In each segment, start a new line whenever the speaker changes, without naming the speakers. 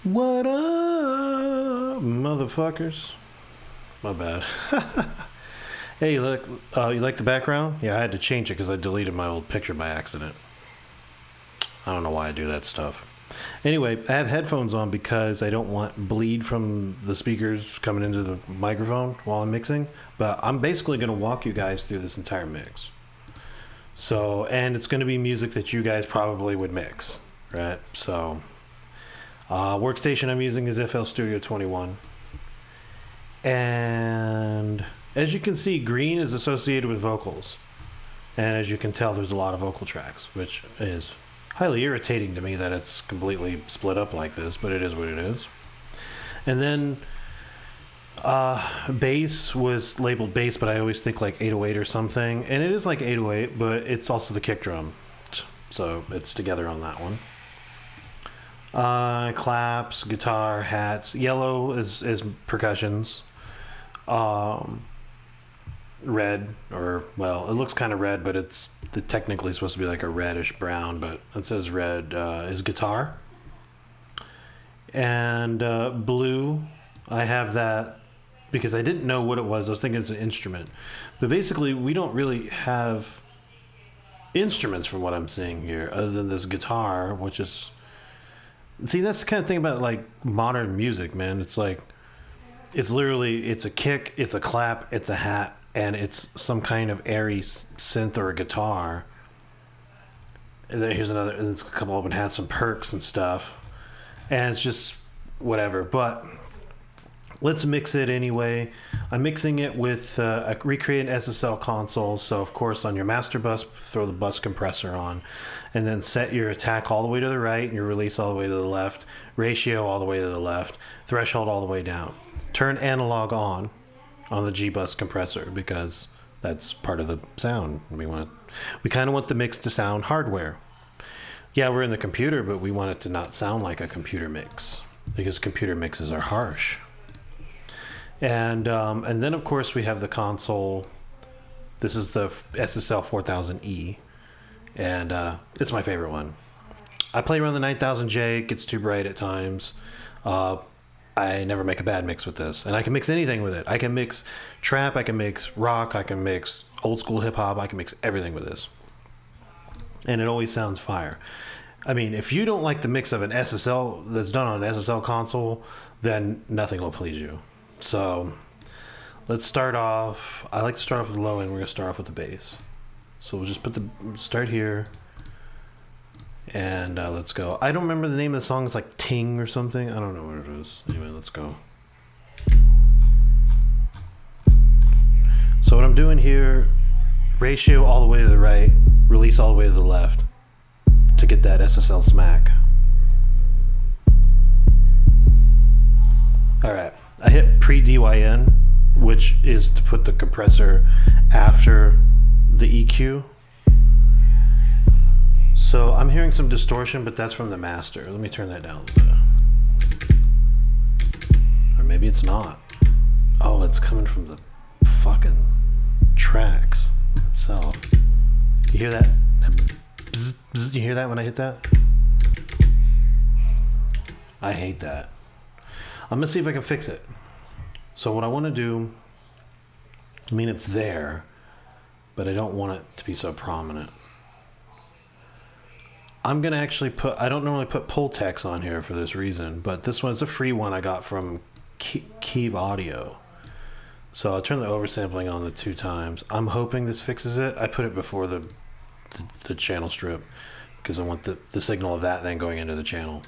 What up, motherfuckers? My bad. Hey, look, you like the background? Yeah, I had to change it because I deleted my old picture by accident. I don't know why I do that stuff. Anyway, I have headphones on because I don't want bleed from the speakers coming into the microphone while I'm mixing. But I'm basically going to walk you guys through this entire mix. So, and it's going to be music that you guys probably would mix, right? So, workstation I'm using is FL Studio 21. And as you can see, green is associated with vocals. And as you can tell, there's a lot of vocal tracks, which is highly irritating to me that it's completely split up like this, but it is what it is. And then bass was labeled bass, but I always think like 808 or something. And it is like 808, but it's also the kick drum. So it's together on that one. Claps, guitar, hats. Yellow is percussions. Red, or well, it looks kind of red, but it's technically supposed to be like a reddish brown, but it says red is guitar. And blue, I have that because I didn't know what it was. I was thinking it's an instrument, but basically we don't really have instruments from what I'm seeing here other than this guitar, which is, see, that's the kind of thing about like modern music, man. It's like, it's literally, it's a kick, it's a clap, it's a hat, and it's some kind of airy synth or a guitar. And then here's another, and it's a couple open hats, some perks and stuff. And it's just whatever. But let's mix it anyway. I'm mixing it with a recreate an SSL console. So of course on your master bus, throw the bus compressor on, and then set your attack all the way to the right and your release all the way to the left, ratio all the way to the left, threshold all the way down. Turn analog on the G bus compressor because that's part of the sound. We kind of want the mix to sound hardware. Yeah, we're in the computer, but we want it to not sound like a computer mix because computer mixes are harsh. And then of course we have the console. This is the SSL 4000E, and it's my favorite one. I play around the 9000J. It gets too bright at times. I never make a bad mix with this, and I can mix anything with it. I can mix trap, I can mix rock, I can mix old school hip hop, I can mix everything with this, and it always sounds fire. I mean, if you don't like the mix of an SSL that's done on an SSL console, then nothing will please you. So let's start off. I like to start off with the low end. We're gonna start off with the bass. So we'll just start here. And let's go. I don't remember the name of the song. It's like Ting or something. I don't know what it is. Anyway, let's go. So what I'm doing here, ratio all the way to the right, release all the way to the left to get that SSL smack. Alright, I hit pre-DYN, which is to put the compressor after the EQ. So I'm hearing some distortion, but that's from the master. Let me turn that down a little bit. Or maybe it's not. Oh, it's coming from the fucking tracks itself. You hear that? Bzz, bzz, you hear that when I hit that? I hate that. I'm gonna see if I can fix it. So what I want to do, I mean, it's there, but I don't want it to be so prominent. I'm going to actually I don't normally put Pultec on here for this reason, but this one's a free one I got from Kiive Audio. So I'll turn the oversampling on the 2 times. I'm hoping this fixes it. I put it before the channel strip because I want the signal of that then going into the channel.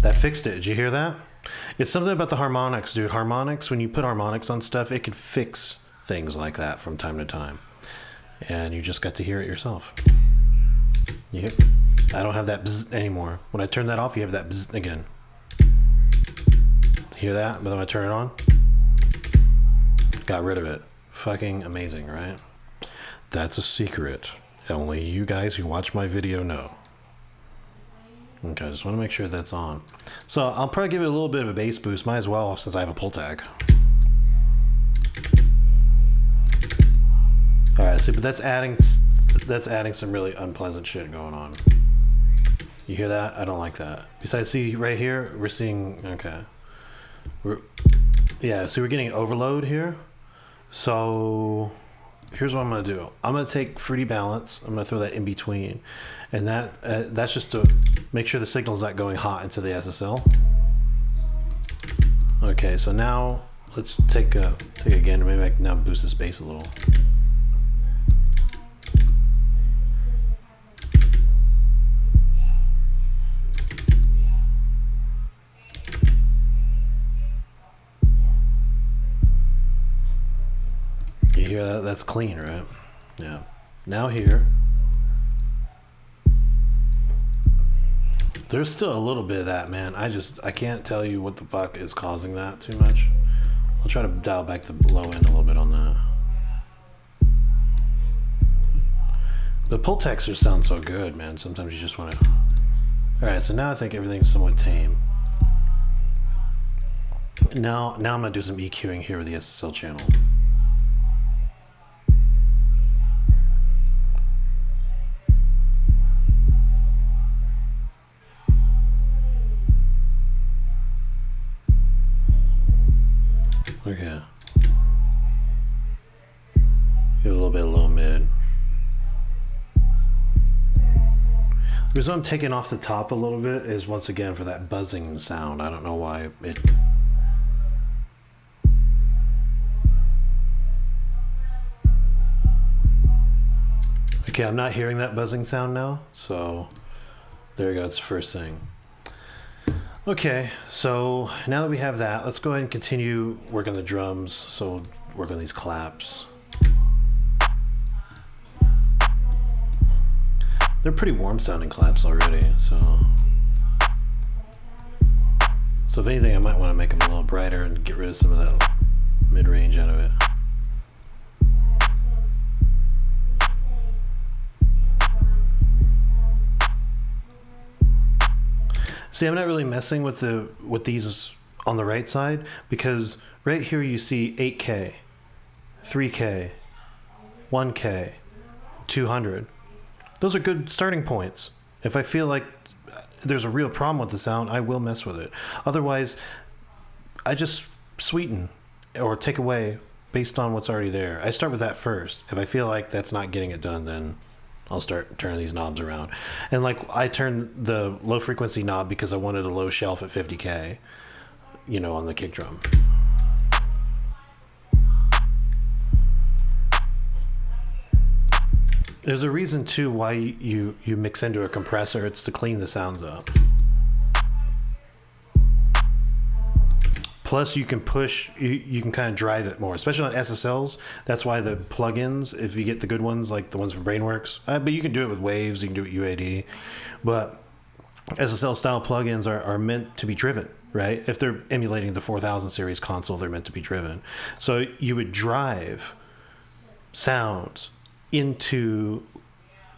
That fixed it. Did you hear that? It's something about the harmonics, dude. Harmonics, when you put harmonics on stuff, it can fix things like that from time to time. And you just got to hear it yourself. You hear? I don't have that bzz anymore. When I turn that off, you have that bzz again. Hear that? But then I turn it on. Got rid of it. Fucking amazing, right? That's a secret. Only you guys who watch my video know. Okay, I just want to make sure that's on. So I'll probably give it a little bit of a bass boost. Might as well since I have a Pultec. Alright, see, but that's adding some really unpleasant shit going on. You hear that? I don't like that. Besides, see right here, we're seeing, okay. Yeah, so we're getting overload here. So here's what I'm gonna do. I'm gonna take fruity balance. I'm gonna throw that in between. And that's just to make sure the signal's not going hot into the SSL. Okay, so now let's take a gander. Maybe I can now boost this bass a little. You hear that? That's clean, right? Yeah. Now here, there's still a little bit of that, man. I can't tell you what the fuck is causing that too much. I'll try to dial back the low end a little bit on that. The Pultecs just sound so good, man. Sometimes you just want to... Alright, so now I think everything's somewhat tame. Now I'm going to do some EQing here with the SSL channel. Okay. Give it a little bit of low mid. The reason I'm taking off the top a little bit is once again for that buzzing sound. I don't know why it... Okay, I'm not hearing that buzzing sound now, so there we go, it's the first thing. Okay, so now that we have that, let's go ahead and continue working the drums. So work on these claps. They're pretty warm sounding claps already, so if anything I might want to make them a little brighter and get rid of some of that mid-range out of it. See, I'm not really messing with these on the right side because right here you see 8K, 3K, 1K, 200. Those are good starting points. If I feel like there's a real problem with the sound, I will mess with it. Otherwise, I just sweeten or take away based on what's already there. I start with that first. If I feel like that's not getting it done, then I'll start turning these knobs around. And like I turned the low frequency knob because I wanted a low shelf at 50K, you know, on the kick drum. There's a reason too why you mix into a compressor. It's to clean the sounds up. Plus you can push, you can kind of drive it more, especially on SSLs. That's why the plugins, if you get the good ones, like the ones from Brainworks, but you can do it with Waves, you can do it with UAD, but SSL style plugins are meant to be driven, right? If they're emulating the 4000 series console, they're meant to be driven. So you would drive sounds into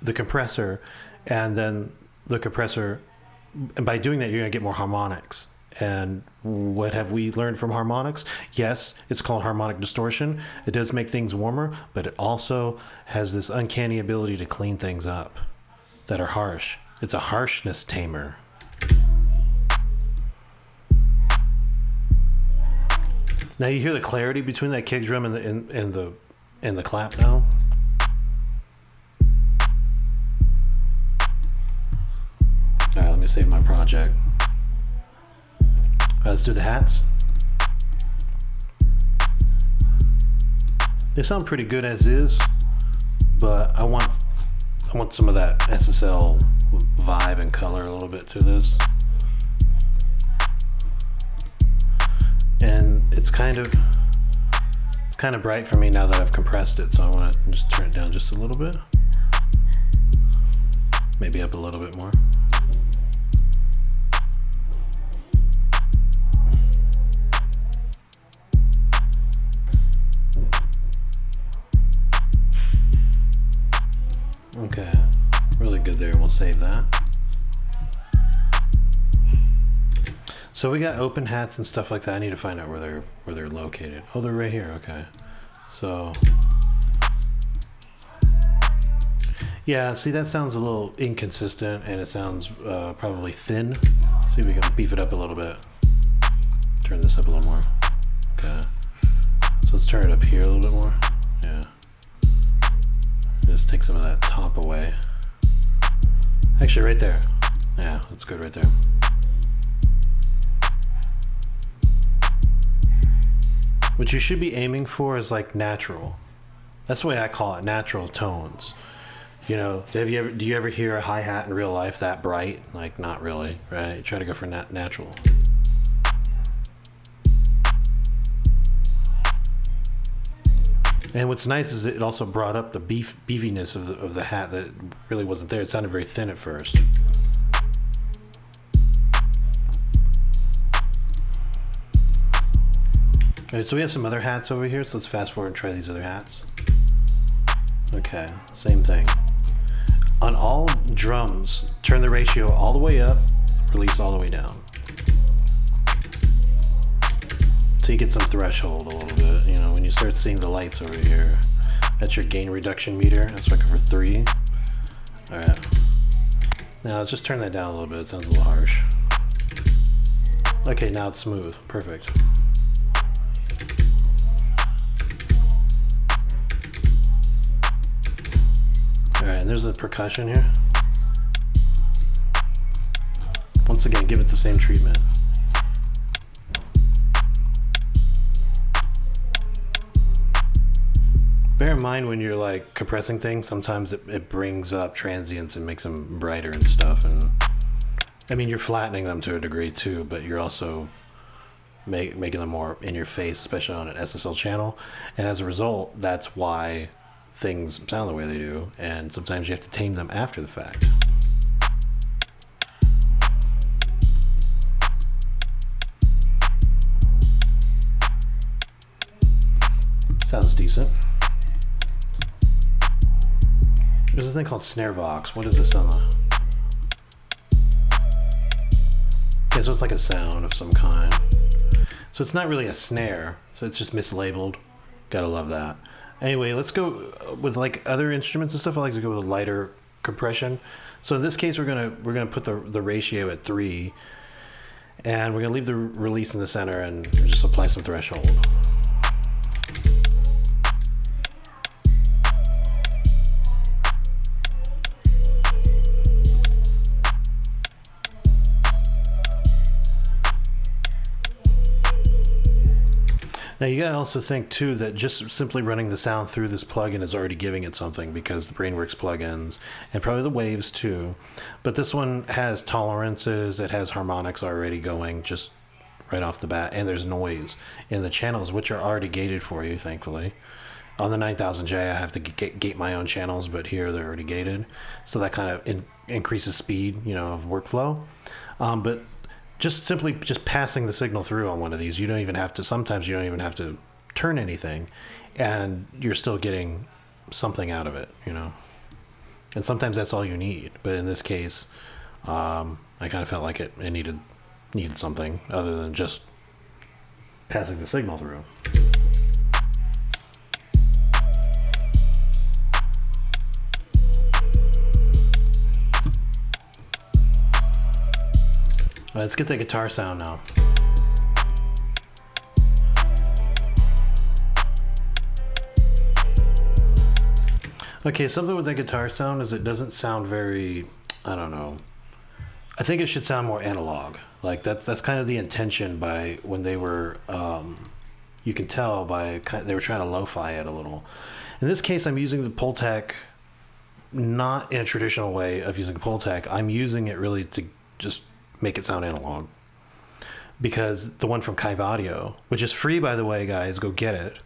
the compressor, and then the compressor, and by doing that, you're gonna get more harmonics. And what have we learned from harmonics? Yes, it's called harmonic distortion. It does make things warmer, but it also has this uncanny ability to clean things up that are harsh. It's a harshness tamer. Now you hear the clarity between that kick drum and the clap now. All right, let me save my project. Let's do the hats. They sound pretty good as is, but I want some of that SSL vibe and color a little bit to this. And it's kind of bright for me now that I've compressed it, so I want to just turn it down just a little bit. Maybe up a little bit more. Okay, really good there. We'll save that. So we got open hats and stuff like that. I need to find out where they're located. Oh, they're right here. Okay. So Yeah, see, that sounds a little inconsistent, and it sounds probably thin. Let's see if we can beef it up a little bit. Turn this up a little more. Okay. So let's turn it up here a little bit more. Yeah. Just take some of that top away. Actually, right there. Yeah, that's good right there. What you should be aiming for is like natural. That's the way I call it, natural tones. You know, do you ever hear a hi-hat in real life that bright? Like, not really, right? You try to go for natural. And what's nice is it also brought up the beefiness of the hat that really wasn't there. It sounded very thin at first. Alright, so we have some other hats over here, so let's fast forward and try these other hats. Okay, same thing. On all drums, turn the ratio all the way up, release all the way down. So you get some threshold a little bit, you know, when you start seeing the lights over here. That's your gain reduction meter. That's looking for 3. Alright. Now let's just turn that down a little bit. It sounds a little harsh. Okay, now it's smooth. Perfect. Alright, and there's a percussion here. Once again, give it the same treatment. Bear in mind when you're like compressing things, sometimes it brings up transients and makes them brighter and stuff. And I mean, you're flattening them to a degree too, but you're also making them more in your face, especially on an SSL channel. And as a result, that's why things sound the way they do. And sometimes you have to tame them after the fact. Sounds decent. There's a thing called snare vox. What is this on the... Yeah, so it's like a sound of some kind. So it's not really a snare, so it's just mislabeled. Gotta love that. Anyway, let's go with like other instruments and stuff. I like to go with a lighter compression. So in this case, we're gonna put the ratio at 3, and we're gonna leave the release in the center and just apply some threshold. Now you gotta also think too that just simply running the sound through this plugin is already giving it something, because the Brainworks plugins and probably the waves too, but this one has tolerances, it has harmonics already going just right off the bat, and there's noise in the channels which are already gated for you, thankfully. On the 9000J I have to gate my own channels, but here they're already gated, so that kind of increases speed, you know, of workflow. But just simply passing the signal through on one of these, you don't even have to, sometimes you don't even have to turn anything, and you're still getting something out of it, you know. And sometimes that's all you need, but in this case, I kind of felt like it needed something other than just passing the signal through. Let's get the guitar sound now. Okay, something with the guitar sound is it doesn't sound very, I don't know. I think it should sound more analog. Like that's kind of the intention by when they were, you can tell by they were trying to lo-fi it a little. In this case, I'm using the Pultec not in a traditional way of using Pultec. I'm using it really to just make it sound analog, because the one from Kiive Audio, which is free by the way, guys, go get it,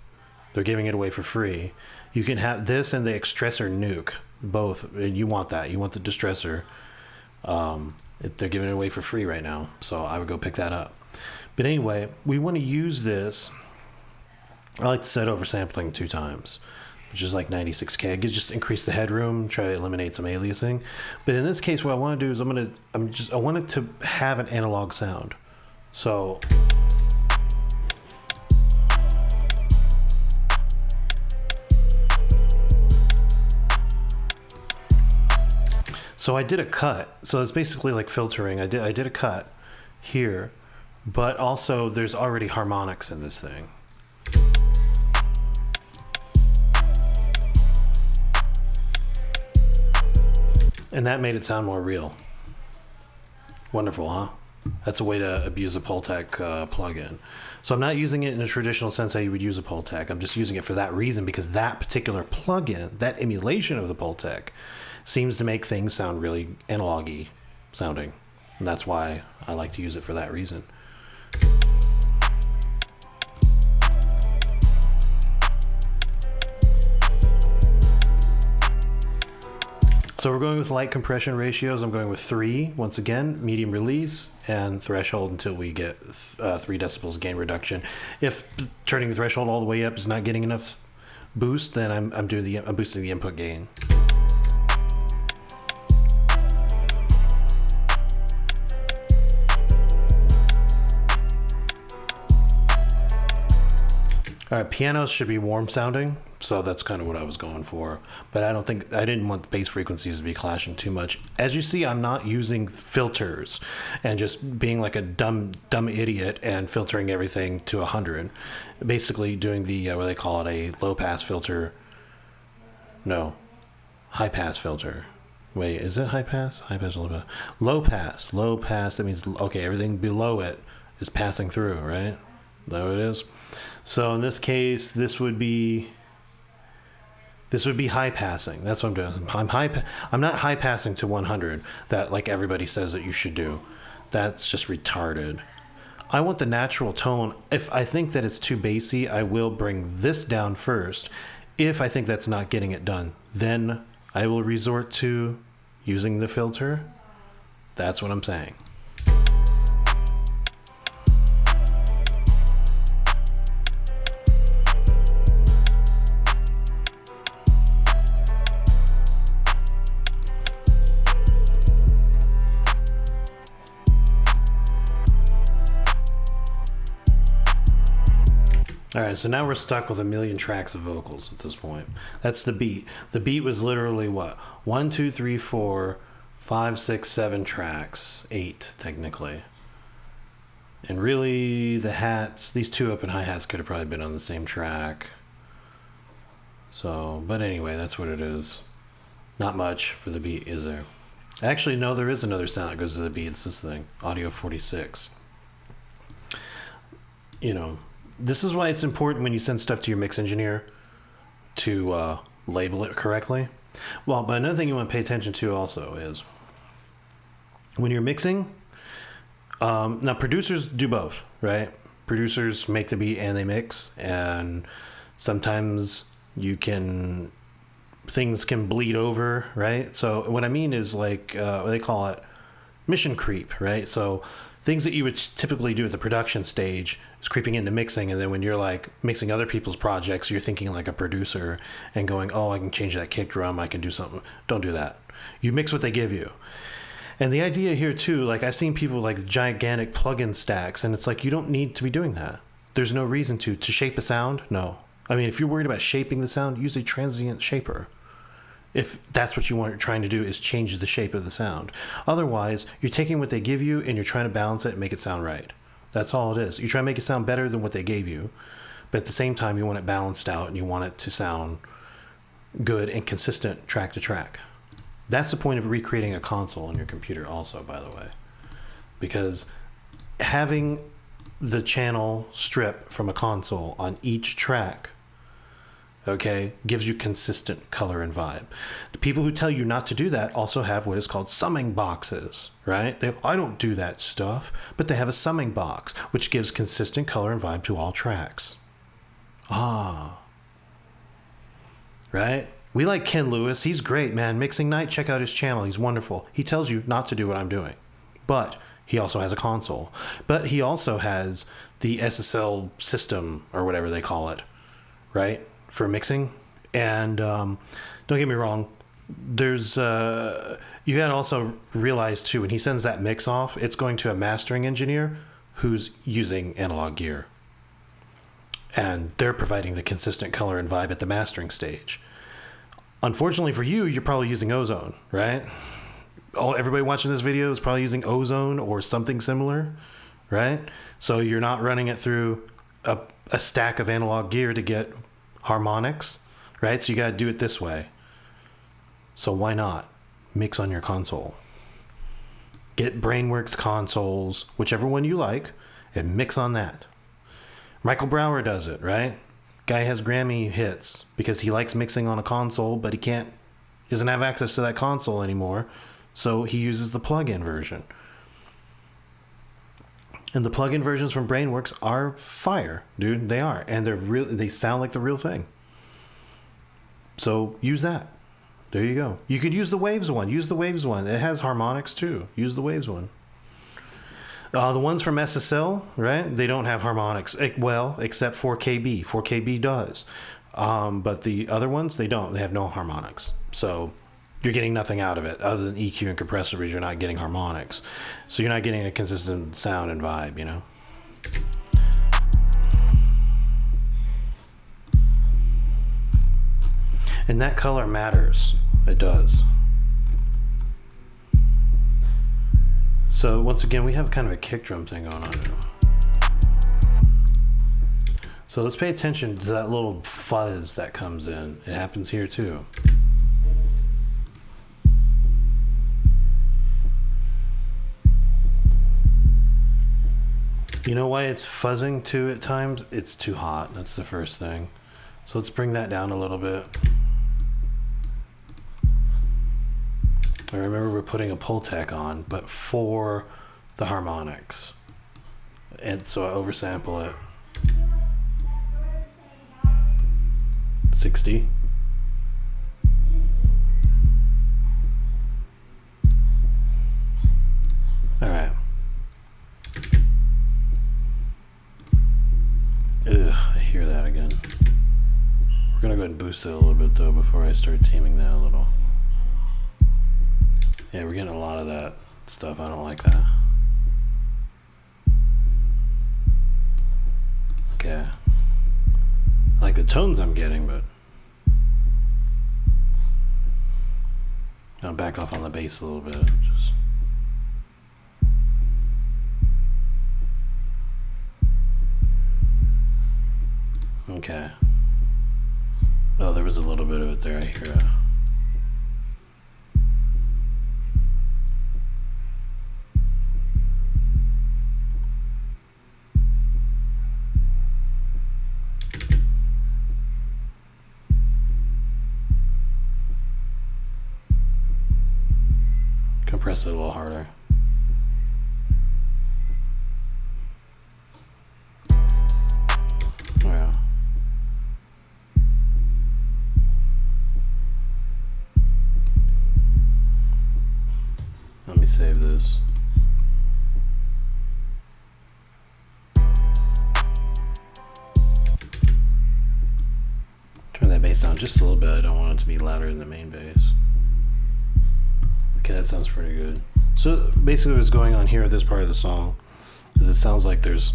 they're giving it away for free. You can have this and the Xstressor NUKE, both, and you want that, you want the Distressor. They're giving it away for free right now, so I would go pick that up. But anyway, we want to use this. I like to set over sampling 2 times, which is like 96K. I could just increase the headroom, try to eliminate some aliasing. But in this case, what I want to do is I want it to have an analog sound. So So I did a cut. So it's basically like filtering. I did a cut here, but also there's already harmonics in this thing. And that made it sound more real. Wonderful, huh? That's a way to abuse a Pultec plugin. So I'm not using it in a traditional sense how you would use a Pultec. I'm just using it for that reason, because that particular plugin, that emulation of the Pultec, seems to make things sound really analog-y sounding. And that's why I like to use it for that reason. So we're going with light compression ratios. I'm going with 3, once again, medium release, and threshold until we get 3 decibels gain reduction. If turning the threshold all the way up is not getting enough boost, then I'm boosting the input gain. All right, pianos should be warm sounding, so that's kind of what I was going for. But I didn't want the bass frequencies to be clashing too much. As you see, I'm not using filters and just being like a dumb idiot and filtering everything to 100. Basically doing the, what they call it, a low pass filter. No, high pass filter. Wait, is it high pass? High pass or low pass? Low pass. Low pass, that means, okay, everything below it is passing through, right? Is that what it is? So in this case, this would be high passing. That's what I'm doing. I'm not high passing to 100 that like everybody says that you should do. That's just retarded. I want the natural tone. If I think that it's too bassy, I will bring this down first. If I think that's not getting it done, then I will resort to using the filter. That's what I'm saying. All right, so now we're stuck with 1,000,000 tracks of vocals at this point. That's the beat. The beat was literally what? 1, 2, 3, 4, 5, 6, 7 tracks. 8, technically. And really, the hats, these 2 open hi-hats could have probably been on the same track. So, but anyway, that's what it is. Not much for the beat, is there? Actually, no, there is another sound that goes to the beat. It's this thing, Audio 46. You know, this is why it's important when you send stuff to your mix engineer to label it correctly. Well, but another thing you want to pay attention to also is when you're mixing, now producers do both, right? Producers make the beat and they mix, and sometimes things can bleed over, right? So what I mean is like, what they call it, mission creep, right? So things that you would typically do at the production stage is creeping into mixing, and then when you're like mixing other people's projects, you're thinking like a producer and going, oh, I can change that kick drum, I can do something. Don't do that. You mix what they give you. And the idea here too, like I've seen people like gigantic plugin stacks, and it's like, you don't need to be doing that. There's no reason to shape a sound. No. I mean, if you're worried about shaping the sound, use a transient shaper. If that's what you're trying to do, is change the shape of the sound. Otherwise, you're taking what they give you and you're trying to balance it and make it sound right. That's all it is. You try to make it sound better than what they gave you, but at the same time, you want it balanced out and you want it to sound good and consistent track to track. That's the point of recreating a console on your computer also, by the way, because having the channel strip from a console on each track, okay, gives you consistent color and vibe. The people who tell you not to do that also have what is called summing boxes, right? I don't do that stuff, but they have a summing box, which gives consistent color and vibe to all tracks. Ah. Right? We like Ken Lewis. He's great, man. Mixing Night, check out his channel. He's wonderful. He tells you not to do what I'm doing. But he also has a console. But he also has the SSL system, or whatever they call it, right? For mixing. And don't get me wrong, there's you gotta also realize too, when he sends that mix off, it's going to a mastering engineer who's using analog gear, and they're providing the consistent color and vibe at the mastering stage. Unfortunately for you, you're probably using Ozone, right? everybody watching this video is probably using Ozone or something similar, right? So you're not running it through a stack of analog gear to get harmonics, right? So you got to do it this way. So why not mix on your console? Get Brainworks consoles, whichever one you like, and mix on that. Michael Brower does it, right? Guy has Grammy hits because he likes mixing on a console, but he doesn't have access to that console anymore, so he uses the plug-in version. And the plug-in versions from Brainworks are fire, dude. They are, and they sound like the real thing. So use that. There you go. You could use the Waves one. Use the Waves one. It has harmonics too. Use the Waves one. The ones from SSL, right? They don't have harmonics. Well, except 4KB. 4KB does. But the other ones, they don't. They have no harmonics. So you're getting nothing out of it other than EQ and compressor, because you're not getting harmonics. So you're not getting a consistent sound and vibe, you know? And that color matters. It does. So once again, we have kind of a kick drum thing going on now. So let's pay attention to that little fuzz that comes in. It happens here too. You know why it's fuzzing too at times? It's too hot. That's the first thing. So let's bring that down a little bit. I remember we're putting a Pultec on, but for the harmonics. And so I oversample it. 60. All right. Ugh, I hear that again. We're gonna go ahead and boost it a little bit though before I start taming that a little. Yeah, we're getting a lot of that stuff. I don't like that. Okay. I like the tones I'm getting, but I'll back off on the bass a little bit. Just okay. Oh, there was a little bit of it there. I hear it. Compress it a little harder. Oh yeah. Let me save this. Turn that bass down just a little bit. I don't want it to be louder than the main bass. Okay, that sounds pretty good. So basically what's going on here at this part of the song is it sounds like there's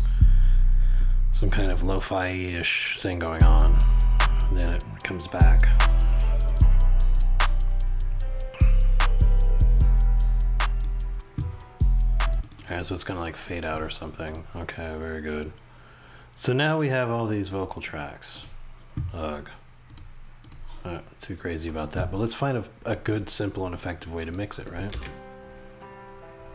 some kind of lo-fi-ish thing going on. And then it comes back. Alright, so it's gonna like fade out or something. Okay, very good. So now we have all these vocal tracks. Ugh. Not too crazy about that, but let's find a good, simple, and effective way to mix it, right?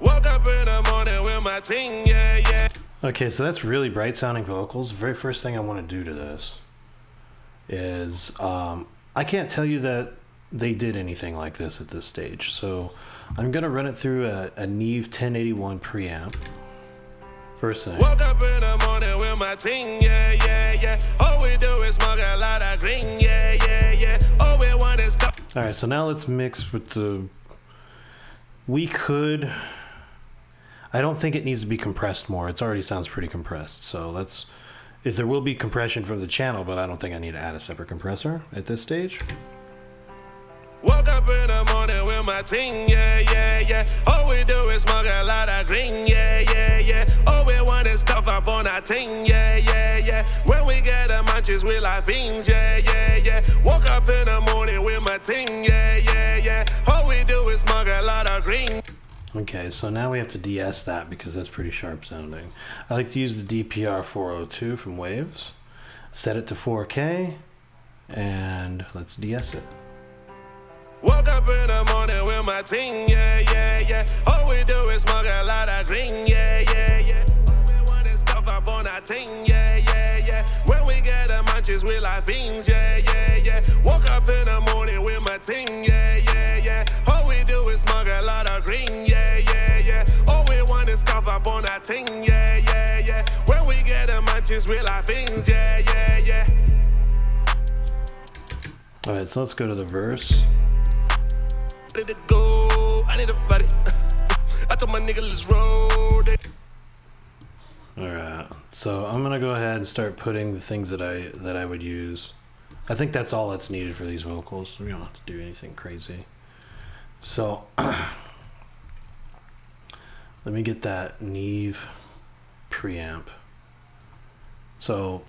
Woke up in the morning with my ting, yeah, yeah. Okay, so that's really bright sounding vocals. The very first thing I want to do to this is I can't tell you that they did anything like this at this stage, so I'm gonna run it through a Kiive 1081 preamp. First thing. Woke up in the morning with my ting, yeah, yeah, yeah. All we do is smoke a lot of green, yeah, yeah, yeah. All we want is go. All right, so now let's mix with the. I don't think it needs to be compressed more. It already sounds pretty compressed. So let's. If there will be compression from the channel, but I don't think I need to add a separate compressor at this stage. Woke up in the morning with my ting, yeah, yeah, yeah. All we do is smoke a lot of green, yeah, yeah, yeah. All we want is cough up on our ting, yeah, yeah, yeah. When we get the munchies, we like fiends, yeah, yeah, yeah. Woke up in the morning with my ting, yeah, yeah, yeah. All we do is smoke a lot of green. Okay, so now we have to DS that because that's pretty sharp sounding. I like to use the DPR 402 from Waves. Set it to 4K, and let's DS it.
Woke up in the morning with my ting, yeah, yeah, yeah. All we do is smoke a lot of green, yeah, yeah, yeah. All we want is cough up on our ting, yeah, yeah, yeah. When we get the munchies, we like fiends, yeah, yeah, yeah. Woke up in the morning with my ting, yeah, yeah, yeah. All we do is smoke a lot of green, yeah, yeah, yeah. All we want is cough up on our ting, yeah, yeah, yeah. When we get the munchies, we like fiends, yeah, yeah, yeah.
All right, so let's go to the verse.
To go, I need a body. I told my nigga let's roll.
All right, so I'm gonna go ahead and start putting the things that I would use. I think that's all that's needed for these vocals. So we don't have to do anything crazy. So let me get that Kiive preamp. So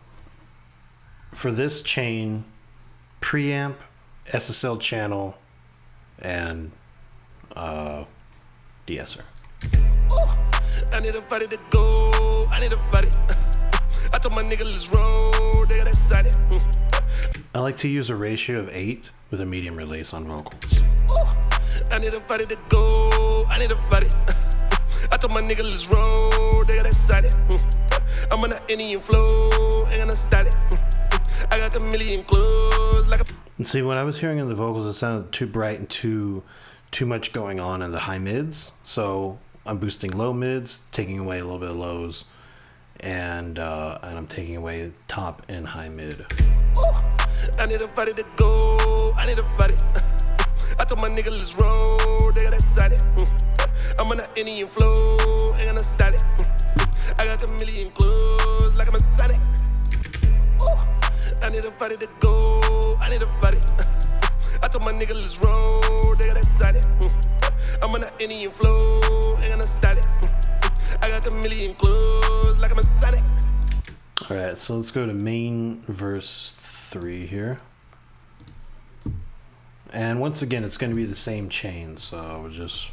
for this chain, preamp, SSL channel, and de-esser.
I need a body to go. I need a body. I told my nigga let's roll. They got excited.
I like to use a ratio of 8 with a medium release on vocals.
I need a body to go. I need a body. I told my nigga let's roll. They got excited. I'm on an Indian flow. Ain't gonna start it. I got a million clothes like a.
And see, when I was hearing in the vocals, it sounded too bright and too much going on in the high mids. So I'm boosting low mids, taking away a little bit of lows, and I'm taking away top and high mid.
I need a body to go. I need a body. I told my nigga let's roll. They got excited. I'm on an Indian flow. Ain't gonna start it. I got a million clothes like I'm a Sonic. I need a body to go. I need a body. I told my nigga let's roll. They got excited. I'm on an Indian flow. Ain't gonna start it. I got a million clothes like I'm a Sonic.
All right, so let's go to main verse 3 here. And once again, it's going to be the same chain, so we'll just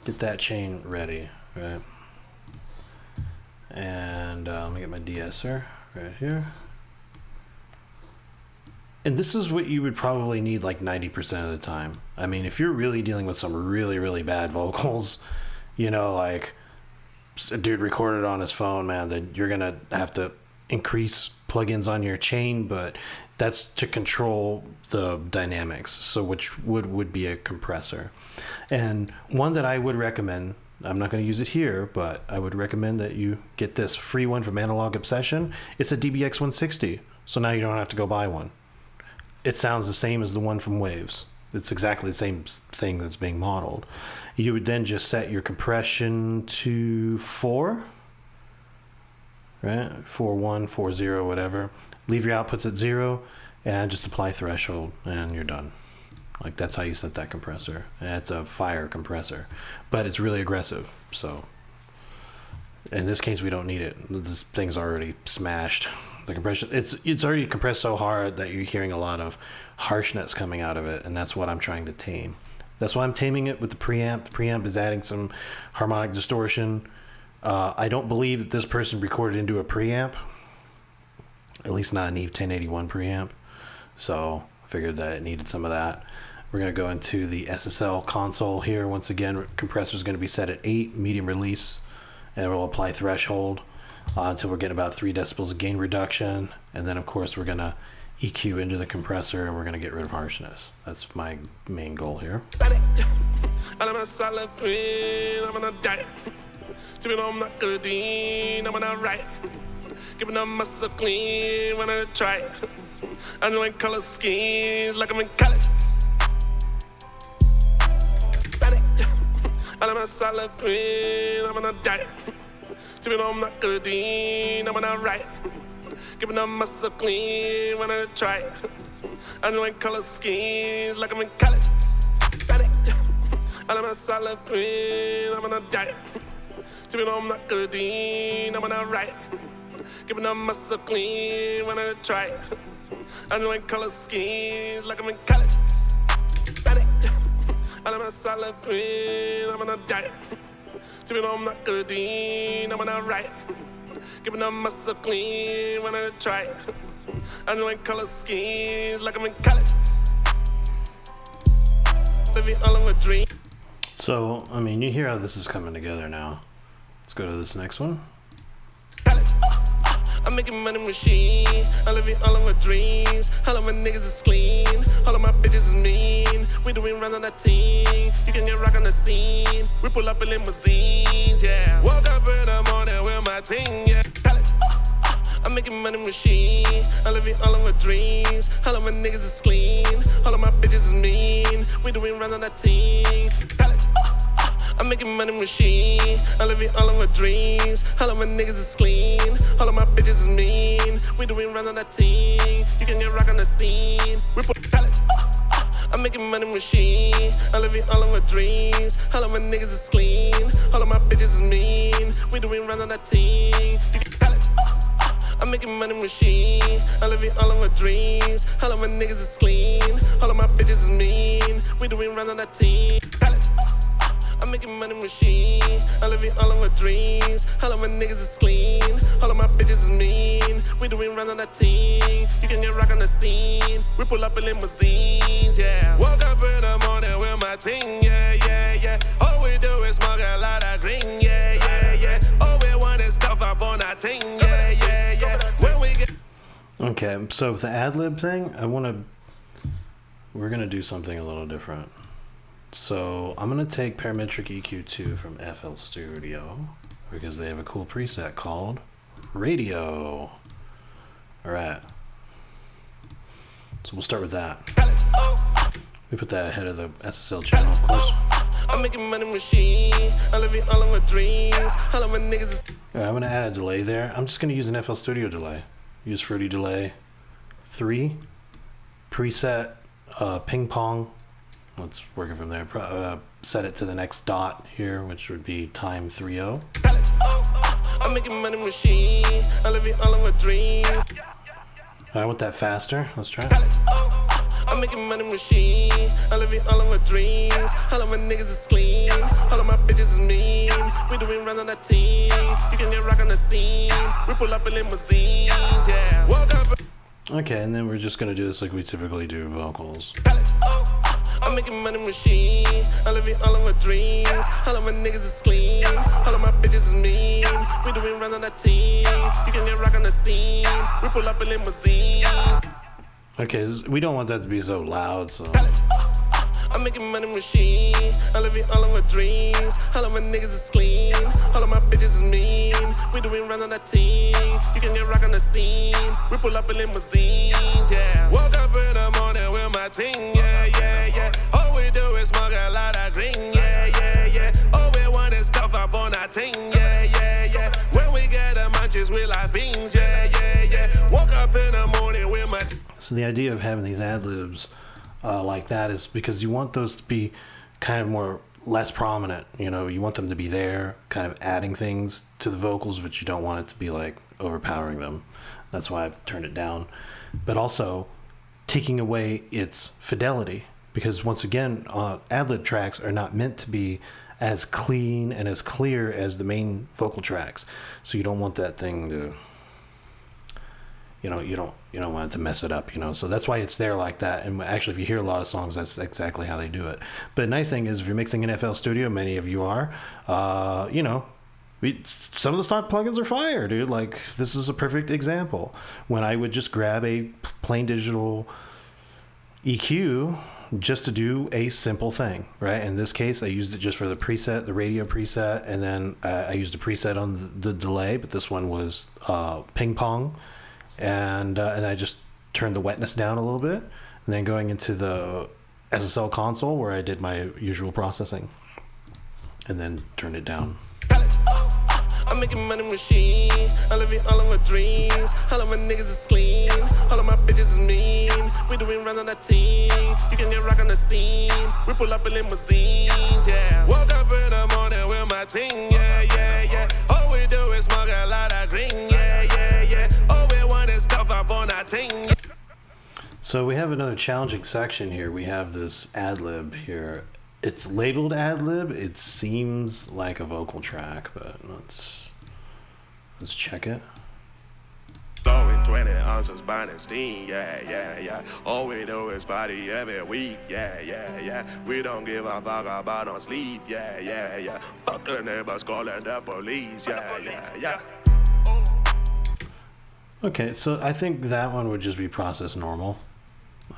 get that chain ready, right? And let me get my de-esser right here. And this is what you would probably need like 90% of the time. I mean, if you're really dealing with some really, really bad vocals, you know, like a dude recorded on his phone, man, then you're going to have to increase plugins on your chain, but that's to control the dynamics. So which would be a compressor. And one that I would recommend, I'm not going to use it here, but I would recommend that you get this free one from Analog Obsession. It's a DBX 160. So now you don't have to go buy one. It sounds the same as the one from Waves. It's exactly the same thing that's being modeled. You would then just set your compression to 4, right? 4.1, 4.0, whatever. Leave your outputs at 0 and just apply threshold and you're done. Like that's how you set that compressor. And it's a fire compressor, but it's really aggressive. So in this case, we don't need it. This thing's already smashed. The compression, it's already compressed so hard that you're hearing a lot of harshness coming out of it, and that's what I'm trying to tame. That's why I'm taming it with the preamp. The preamp is adding some harmonic distortion. I don't believe that this person recorded into a preamp, at least not an Kiive 1081 preamp. So I figured that it needed some of that. We're going to go into the SSL console here. Once again, compressor is going to be set at 8, medium release, and we'll apply threshold until we're getting about 3 decibels of gain reduction. And then, of course, we're going to EQ into the compressor, and we're going to get rid of harshness. That's my main goal here.
I'm a solid queen, I'm on a diet. Sipping on my codeine, I'm on a riot. Giving up muscle clean when I try it. I know I color schemes like I'm in college. I'm a solid queen, I'm on a diet. Sipping on my codeine, I'm on a riot. Giving up muscle clean when I try it. I know I color schemes like I'm in college. I'm a solid queen, I'm on a diet. Sipping on my codeine, I'm on a riot. Giving up muscle clean when I try it. I know I color schemes like I'm in college. I'm a salad queen, I'm on a diet. Sipping on my codeine, I'm on a riot. Giving them muscle clean when I try it. I'm doing color schemes like I'm in college. Living all of a dream.
So, I mean, you hear how this is coming together now. Let's go to this next one.
I'm making money machine. I live in all of my dreams. All of my niggas is clean. All of my bitches is mean. We doing rounds on that team. You can get rock on the scene. We pull up in limousines, yeah. Woke up in the morning with my ting, yeah. I'm making money machine. I live in all of my dreams. All of my niggas is clean. All of my bitches is mean. We doing rounds on that team. I'm making money machine. I live in all of my dreams. All of my niggas is clean. All of my bitches is mean. We doing rounds on that team. You can get rock on the scene. We put college. I'm making money machine. I live in all of my dreams. All of my niggas is clean. All of my bitches is mean. We doing rounds on that team. You can college. I'm making money machine. I live in all of my dreams. All of my niggas is clean. All of my bitches is mean. We doing rounds on that team. College. I'm making money machine. I live in all of my dreams. All of my niggas is clean. All of my bitches is mean. We doing rounds on that team. You can get rock on the scene. We pull up in limousines, yeah. Woke up in the morning with my ting, yeah, yeah, yeah. All we do is smoke a lot of green, yeah, yeah, yeah. All we want is stuff up on our ting, yeah, yeah, yeah. When we get
Okay, so with the ad-lib thing, we're gonna do something a little different. So I'm gonna take Parametric EQ2 from FL Studio because they have a cool preset called Radio. All right. So we'll start with that. We put that ahead of the SSL channel, of course.
I'm making money machine. I live in all of my dreams. All of my niggas is.
All right, I'm gonna add a delay there. I'm just gonna use an FL Studio delay. Use Fruity Delay 3 preset ping pong. Let's work it from there. Set it to the next dot here, which would be time 3:0.
I'm making money machine. I live in all of my dreams.
I want that faster. Let's try.
I'm making money machine. I live in all of my dreams. All of my niggas is clean. All of my bitches is mean. We doing rounds on that team. You can get rock on the scene. We pull up in limousines, yeah. Woke up.
Okay, and then we're just gonna do this like we typically do vocals.
I'm making money machine. I live in all of my dreams. All of my niggas is clean. All of my bitches is mean. We doing rounds on that team. You can get rock on the scene. We pull up in limousines.
Okay, we don't want that to be so loud, so.
I'm making money machine. I live in all of my dreams. All of my niggas is clean. All of my bitches is mean. We doing rounds on that team. You can get rock on the scene. We pull up in limousines, yeah. Woke up in the morning with my ting, yeah, yeah, yeah. All we do is smoke a lot of green, yeah, yeah, yeah. All we want is stuff up on our ting, yeah, yeah, yeah. When we get the munchies, we like fiends, yeah, yeah, yeah. Woke up in the morning with my.
So the idea of having these ad-libs like that is because you want those to be kind of less prominent. You know, you want them to be there, kind of adding things to the vocals, but you don't want it to be like overpowering them. That's why I've turned it down. But also taking away its fidelity, because once again, ad-lib tracks are not meant to be as clean and as clear as the main vocal tracks. So you don't want that thing to, you don't want it to mess it up, so that's why it's there like that. And actually, if you hear a lot of songs, that's exactly how they do it. But the nice thing is, if you're mixing in FL Studio, many of you are, some of the stock plugins are fire, dude. Like, this is a perfect example. When I would just grab a plain digital EQ just to do a simple thing, right? In this case, I used it just for the preset, the radio preset, and then I used a preset on the delay, but this one was ping pong. And I just turned the wetness down a little bit, and then going into the SSL console where I did my usual processing, and then turned it down.
I'm making money machine. I live in all of my dreams. All of my niggas is clean. All of my bitches is mean. We doing rounds on that team. You can get rock on the scene. We pull up in limousines, yeah. Woke up in the morning with my ting, yeah, yeah, yeah. All we do is smoke a lot of green, yeah, yeah, yeah. All we want is stuff up on our ting.
So we have another challenging section here. We have this ad-lib here, it's labeled ad-lib. It seems like a vocal track, but let's check it.
Blowing 20 ounces burning steam, yeah. All we do is party every week, yeah. We don't give a fuck about no sleep, yeah. Fuck the neighbors calling the police, yeah.
Okay, so I think that one would just be processed normal.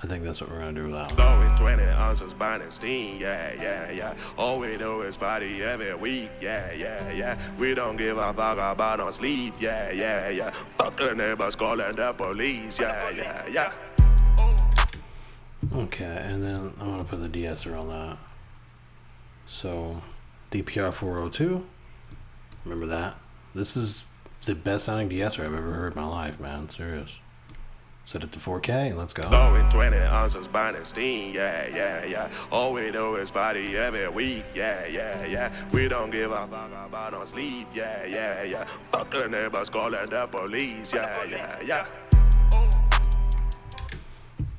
I think that's what we're gonna do with that one.
Blowing 20 ounces burning steam, yeah. All we do is party every week, yeah. We don't give a fuck about no sleep, yeah. Fuck the neighbors calling the police, yeah.
Okay, and then I'm gonna put the de-esser on that. So, DPR 402. Remember that? This is the best sounding de-esser I've ever heard in my life, man. Serious. Set it to 4K and let's go.
Blowing 20 ounces burning steam, yeah. All we do is party every week, yeah. We don't give a fuck about no sleep, yeah. Fuck the neighbors calling the police, yeah.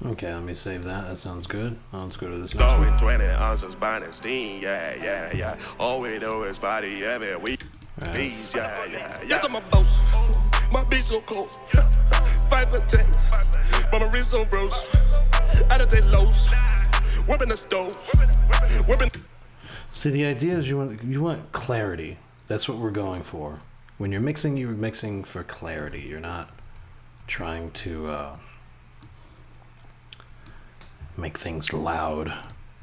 Okay, let me save that. That sounds good. Let's go to this next
Blowing
one.
20 ounces burning steam, yeah. All we do is party every week, please, yeah. Yes, I'm a boss. My bitch so cold. 5 for 10. Mama wrist so rose. I don't take lows. Whipping the stove. Whipping.
See, the idea is you want clarity. That's what we're going for. When you're mixing for clarity. You're not trying to make things loud.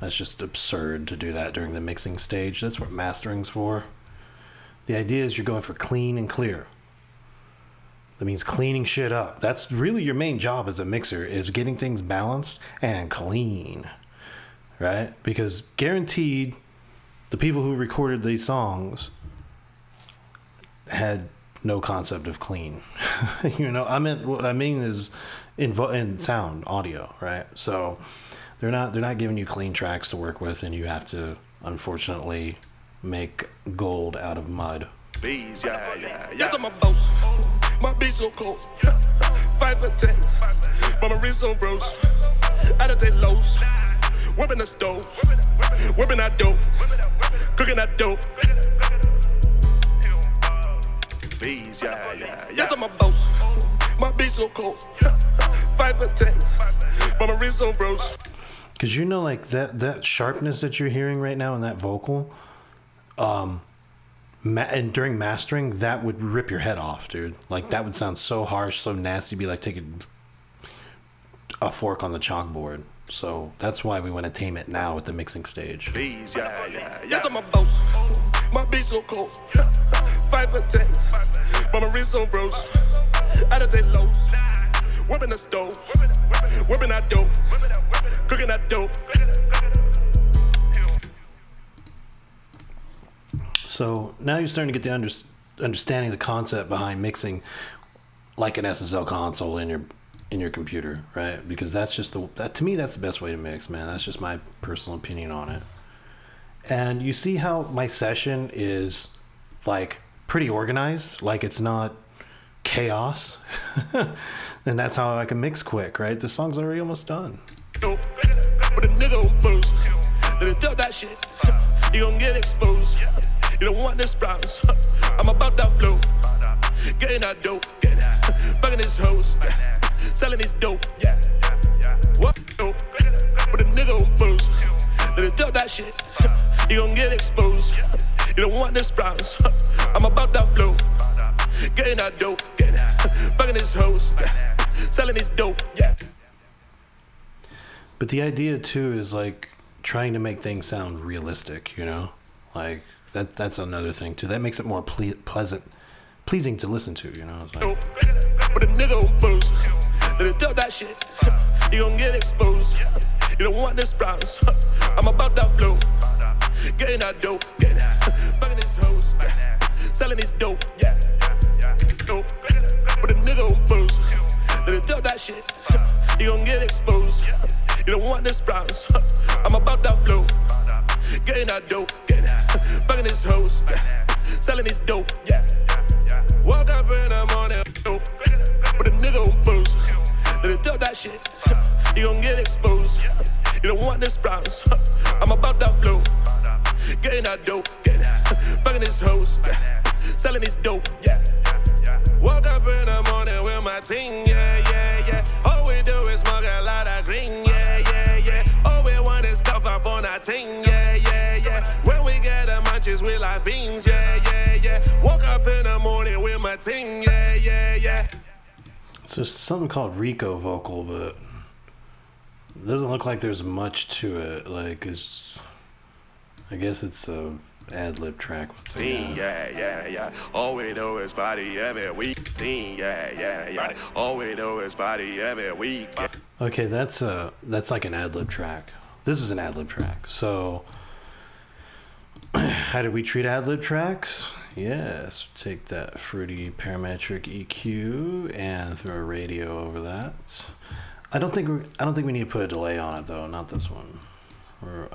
That's just absurd to do that during the mixing stage. That's what mastering's for. The idea is you're going for clean and clear. That means cleaning shit up. That's really your main job as a mixer, is getting things balanced and clean, right? Because guaranteed, the people who recorded these songs had no concept of clean. What I mean is in sound, audio, right? So they're not giving you clean tracks to work with, and you have to, unfortunately, make gold out of mud.
Please, yeah. Yes, I'm a boss. My bitch so cold. 5 for 10. Mama wrist so rose. I don't take lows. Whipping the stove. Whipping that dope. Cooking that dope. Please, yeah. Yes, I'm a boss. My bitch so cold. 5 for 10. Mama wrist so rose.
Because like that sharpness that you're hearing right now in that vocal, and during mastering, that would rip your head off, dude. Like, that would sound so harsh, so nasty, be like taking a fork on the chalkboard. So that's why we want to tame it now at the mixing stage.
Please, yeah. Yes, I'm a boss. My bitch so cold. 5 for 10. Mama wrist so rose. I don't take lows. Whipping the stove. Whipping that dope. Cooking that dope.
So now you're starting to get the understanding the concept behind mixing like an SSL console in your computer, right? Because that's just to me, that's the best way to mix, man. That's just my personal opinion on it. And you see how my session is like pretty organized, like it's not chaos. And that's how I can mix quick, right? The song's already almost done.
But a nigga on booze. Let it tell that shit. You gon' get exposed. You don't want this problems. I'm about that flow. Getting that dope. Fucking his hoes. Selling his dope. What? Dope. But a nigga on booze. Let it tell that shit. You gon' get exposed. You don't want this problems. I'm about that flow. Getting that dope. Fucking his hoes. Selling his dope.
But the idea too is like trying to make things sound realistic, like that's another thing too. That makes it more pleasing to listen to, It's like,
but a nigga on booze. Let it tell that shit. You gon' get exposed. You don't want this problems. I'm about that flow. Getting that dope. Fucking his hoes. Selling his dope. Dope. But a nigga on booze. Let it tell that shit. You gon' get exposed. You don't want this problems. I'm about that flow. Getting that dope. Fucking his hoes. Selling his dope. Woke up in the morning. Dope. But a nigga on booze. Let it tell that shit. You gon' get exposed. You don't want this problems. I'm about that flow. this dope. Yeah. Woke up in the morning with my ting, yeah. All we do is smoke a lot of green, yeah. All we want is cough up on our ting, yeah. When we get the munchies, we like fiends, yeah. Woke up in the morning with my ting, yeah.
So there's something called Rico vocal, but it doesn't look like there's much to it. Like, I guess it's a ad-lib track.
Yeah. All we do is body every week. Yeah. All we do is body every week.
Okay, that's like an ad-lib track. This is an ad-lib track. So, how do we treat ad-lib tracks? Yes, take that fruity parametric EQ and throw a radio over that. I don't think we need to put a delay on it though. Not this one. Or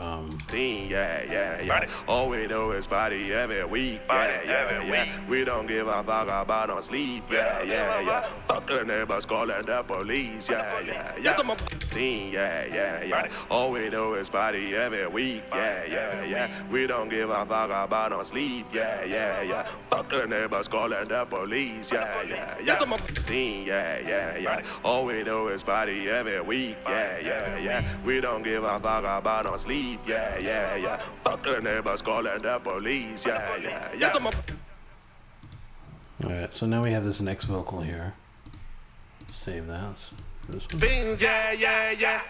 Yeah. All we do is body every week. Yeah. We don't give a fuck about no sleep. Yeah. Fuck the neighbors calling the police. Yeah. Yes, I'm a yeah. All we do is body every week. Yeah. We don't give a fuck about no sleep. Yeah. Fuck the neighbors calling the police. Yeah. Yes, I'm a yeah. All we do is body every week. Yeah. We don't give a fuck about no sleep, yeah. Fuck the neighbors calling the police, yeah. Yes, I'm a...
Alright, so now we have this next vocal here. Save that. This one.
Beans, yeah.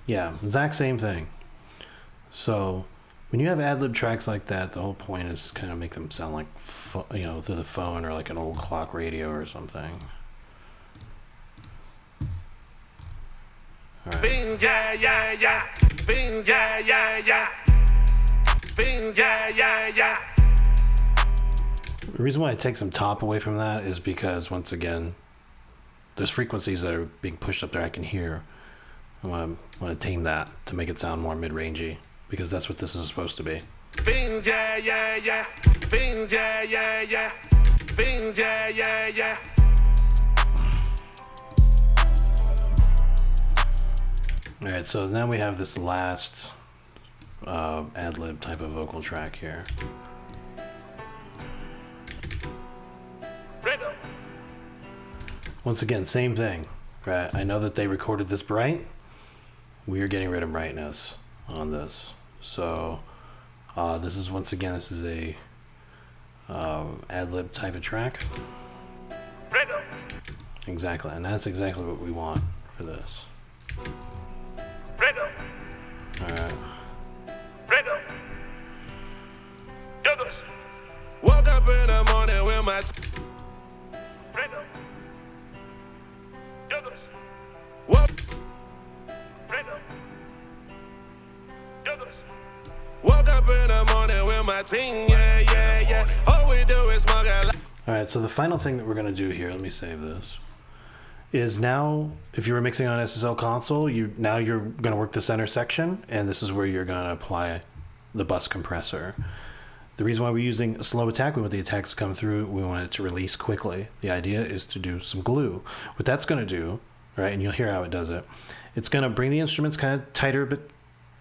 Yeah, exact same thing. So, when you have ad-lib tracks like that, the whole point is kind of make them sound like, through the phone or like an old clock radio or something. All right.
Beans, yeah. Beans, yeah. Beans, yeah.
The reason why I take some top away from that is because, once again, there's frequencies that are being pushed up there I can hear. I want to tame that to make it sound more mid-rangey, because that's what this is supposed to be.
Beans, yeah. Beans, yeah. Beans, yeah.
Alright, so now we have this last ad-lib type of vocal track here.
Rico.
Once again, same thing, right? I know that they recorded this bright. We are getting rid of brightness on this. So this is a ad-lib type of track.
Rico.
Exactly, and that's exactly what we want for this.
Rico.
Alright.
Rico. Douglas. Woke up in the morning with my Rico. Douglas. Woke. Rico. Douglas. Woke up in the morning with my ting, yeah. All we do is smoke a lot.
Alright, so the final thing that we're going to do here, let me save this, is now, if you were mixing on SSL console, you're going to work the center section, and this is where you're going to apply the bus compressor. The reason why we're using a slow attack, we want the attacks to come through, we want it to release quickly. The idea is to do some glue. What that's going to do, right, and you'll hear how it does it, it's going to bring the instruments kind of tighter, but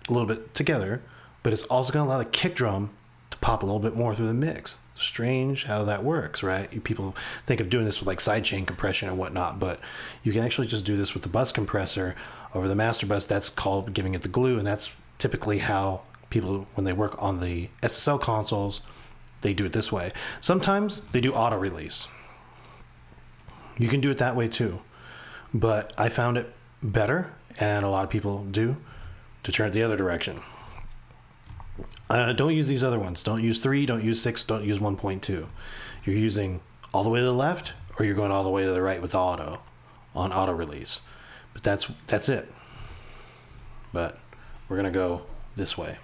a little bit together, but it's also going to allow the kick drum to pop a little bit more through the mix. Strange how that works, right? People think of doing this with like sidechain compression and whatnot, but you can actually just do this with the bus compressor over the master bus. That's called giving it the glue, and that's typically how people, when they work on the SSL consoles, they do it this way. Sometimes they do auto release. You can do it that way too, but I found it better, and a lot of people do, to turn it the other direction. Don't use these other ones. Don't use 3, don't use 6, don't use 1.2. You're using all the way to the left, or you're going all the way to the right with auto, on auto release. But that's it. But we're going to go this way.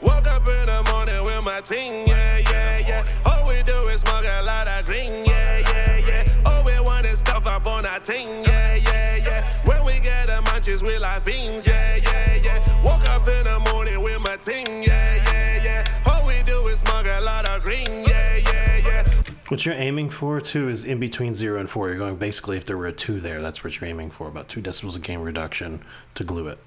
Woke up in the morning with my ting, yeah. All we do is smoke a lot of green, yeah. All we want is cough up on our ting, yeah. When we get the munchies, we like fiends, yeah. Woke up in the morning with my ting, yeah. All we do is smoke a lot of green, yeah.
What you're aiming for, too, is in between 0 and 4. You're going basically, if there were a 2 there, that's what you're aiming for, about 2 decibels of gain reduction to glue it.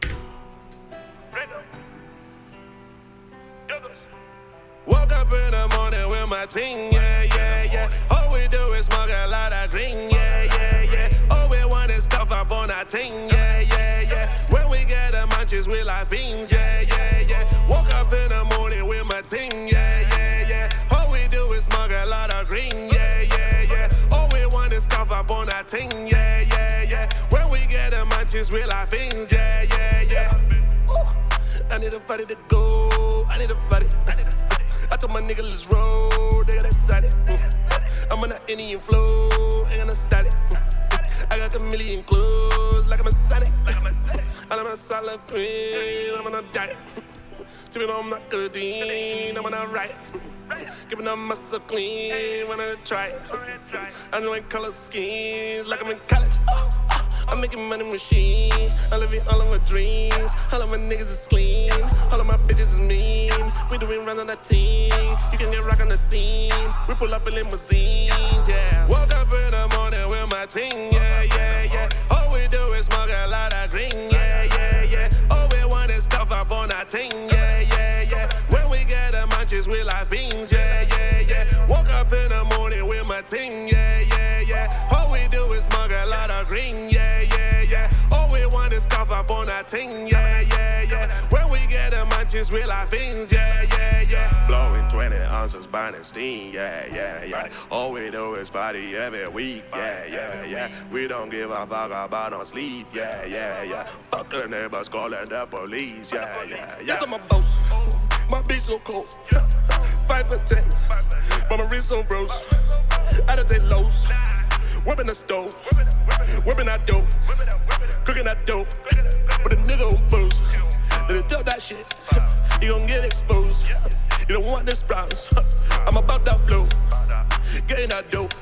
my ting, yeah, yeah, yeah. All we do is smoke a lot of green, yeah, yeah, yeah. All we want is cough up on our ting, yeah, yeah, yeah. When we get the munchies, we like fiends, yeah, yeah, yeah. Woke up in the morning with my ting, yeah, yeah, yeah. All we do is smoke a lot of green, yeah, yeah, yeah. All we want is cough up on our ting, yeah, yeah, yeah. When we get the munchies, we like fiends, yeah, yeah, yeah. Ooh. I need a body to go, I need a body. I told my nigga let's roll, they got excited. I'm on that Indian flow, ain't gonna start it. I got a million clothes like I'm a Sonic. I'm a solid queen, I'm on a diet. Sipping on my codeine, I'm on a riot. Giving up muscle clean, wanna try it. I know I color schemes like I'm in college. I'm making money machine. I live in all of my dreams. All of my niggas is clean. All of my bitches is mean. We doing rounds on that team. You can get rock on the scene. We pull up in limousines, yeah. Woke up in the morning with my ting, yeah, yeah, yeah. All we do is smoke a lot of green, yeah, yeah, yeah. All we want is cough up on our ting, yeah, yeah, yeah. When we get the munchies, we like fiends, yeah, yeah, yeah. Woke up in the morning with my ting, yeah, yeah, yeah. All we do is smoke a lot of green, yeah. All we want is cough up on our ting, yeah, yeah, yeah. When we get the munchies, we like fiends, yeah, yeah, yeah. Blowing 20 ounces, burning steam, yeah, yeah, yeah. All we do is party every week, yeah, yeah, yeah. We don't give a fuck about no sleep, yeah, yeah, yeah. Fuck the neighbors calling the police, yeah, yeah, yeah. Yes, I'm a boss, my bitch so cold, 5 for 10, but my wrist so rose. I don't take lows, whipping the stove, whipping that dope. Cooking that dope, but a nigga on booze. Let it tell that shit, you gon' get exposed. You don't want this problems, I'm about that flow. Getting that dope,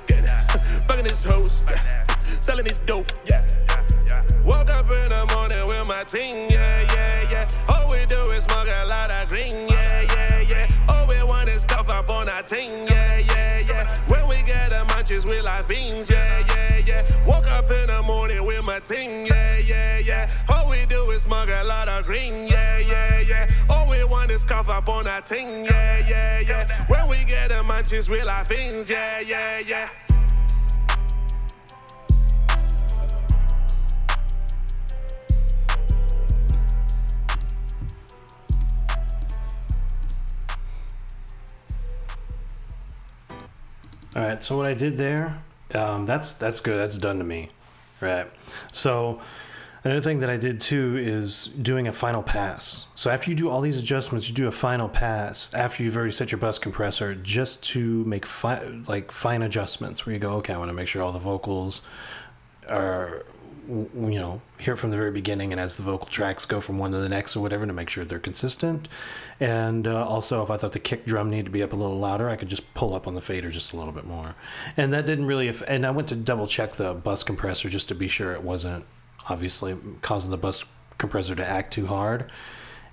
fucking these hoes, selling this dope. Woke up in the morning with my ting, yeah, yeah, yeah. All we do is smoke a lot of green, yeah, yeah, yeah. All we want is cough up on our ting, yeah, yeah, yeah. When we get the munchies, we like fiends, yeah, yeah, yeah. Woke up in the morning with my ting, yeah, yeah, yeah. All we do is smoke a lot of green, yeah, yeah, yeah. All we want is cough up on our ting, yeah, yeah, yeah. When we get the munchies, we like fiends, yeah, yeah, yeah.
All right, so what I did there, that's good. That's done to me, right? So another thing that I did too is doing a final pass. So after you do all these adjustments, you do a final pass after you've already set your bus compressor, just to make fine adjustments where you go, okay, I want to make sure all the vocals are, you know, hear it from the very beginning, and as the vocal tracks go from one to the next or whatever, to make sure they're consistent. And also, if I thought the kick drum needed to be up a little louder, I could just pull up on the fader just a little bit more. And that didn't really, and I went to double check the bus compressor just to be sure it wasn't obviously causing the bus compressor to act too hard.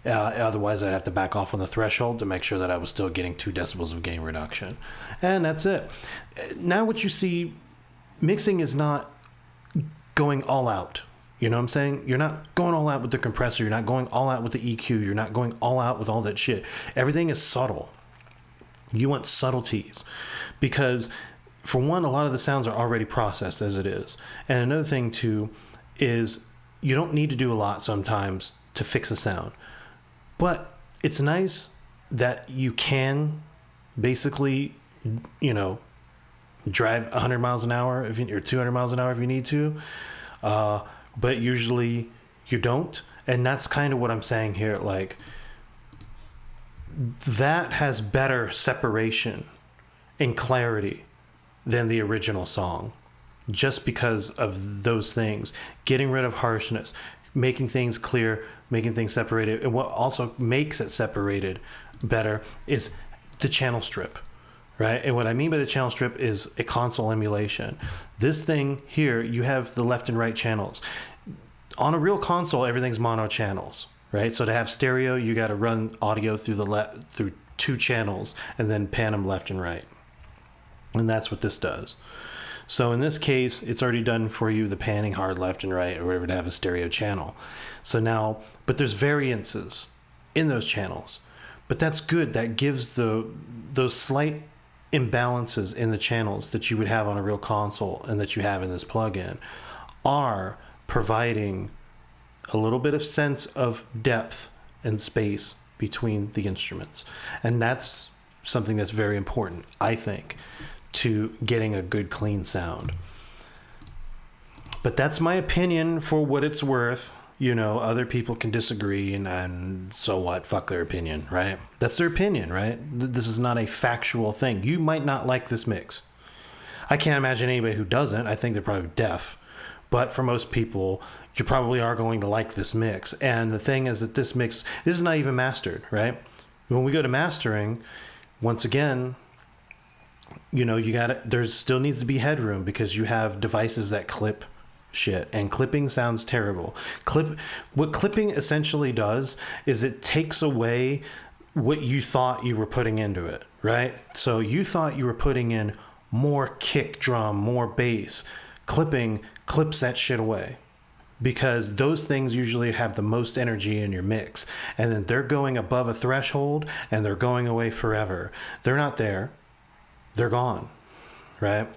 Otherwise, I'd have to back off on the threshold to make sure that I was still getting 2 decibels of gain reduction. And that's it. Now what you see, mixing is not going all out. You know what I'm saying? You're not going all out with the compressor. You're not going all out with the EQ. You're not going all out with all that shit. Everything is subtle. You want subtleties because, for one, a lot of the sounds are already processed as it is. And another thing, too, is you don't need to do a lot sometimes to fix a sound. But it's nice that you can basically, you know, drive 100 miles an hour or 200 miles an hour if you need to. But usually you don't. And that's kind of what I'm saying here. Like, that has better separation and clarity than the original song, just because of those things. Getting rid of harshness, making things clear, making things separated. And what also makes it separated better is the channel strip. Right? And what I mean by the channel strip is a console emulation. This thing here, you have the left and right channels. On a real console, everything's mono channels, right? So to have stereo, you got to run audio through 2 channels and then pan them left and right. And that's what this does. So in this case, it's already done for you, the panning hard left and right or whatever, to have a stereo channel. So now, but there's variances in those channels. But that's good. That gives those slight imbalances in the channels that you would have on a real console and that you have in this plugin are providing a little bit of sense of depth and space between the instruments. And that's something that's very important, I think, to getting a good clean sound. But that's my opinion for what it's worth. You know, other people can disagree, and so what? Fuck their opinion, right? That's their opinion, right? This is not a factual thing. You might not like this mix. I can't imagine anybody who doesn't. I think they're probably deaf. But for most people, you probably are going to like this mix. And the thing is that this is not even mastered, right? When we go to mastering, once again, you know, there still needs to be headroom because you have devices that clip shit, and clipping sounds terrible. What clipping essentially does is it takes away what you thought you were putting into it, right? So you thought you were putting in more kick drum, more bass. Clipping clips that shit away because those things usually have the most energy in your mix, and then they're going above a threshold and they're going away forever. They're not there, they're gone, right?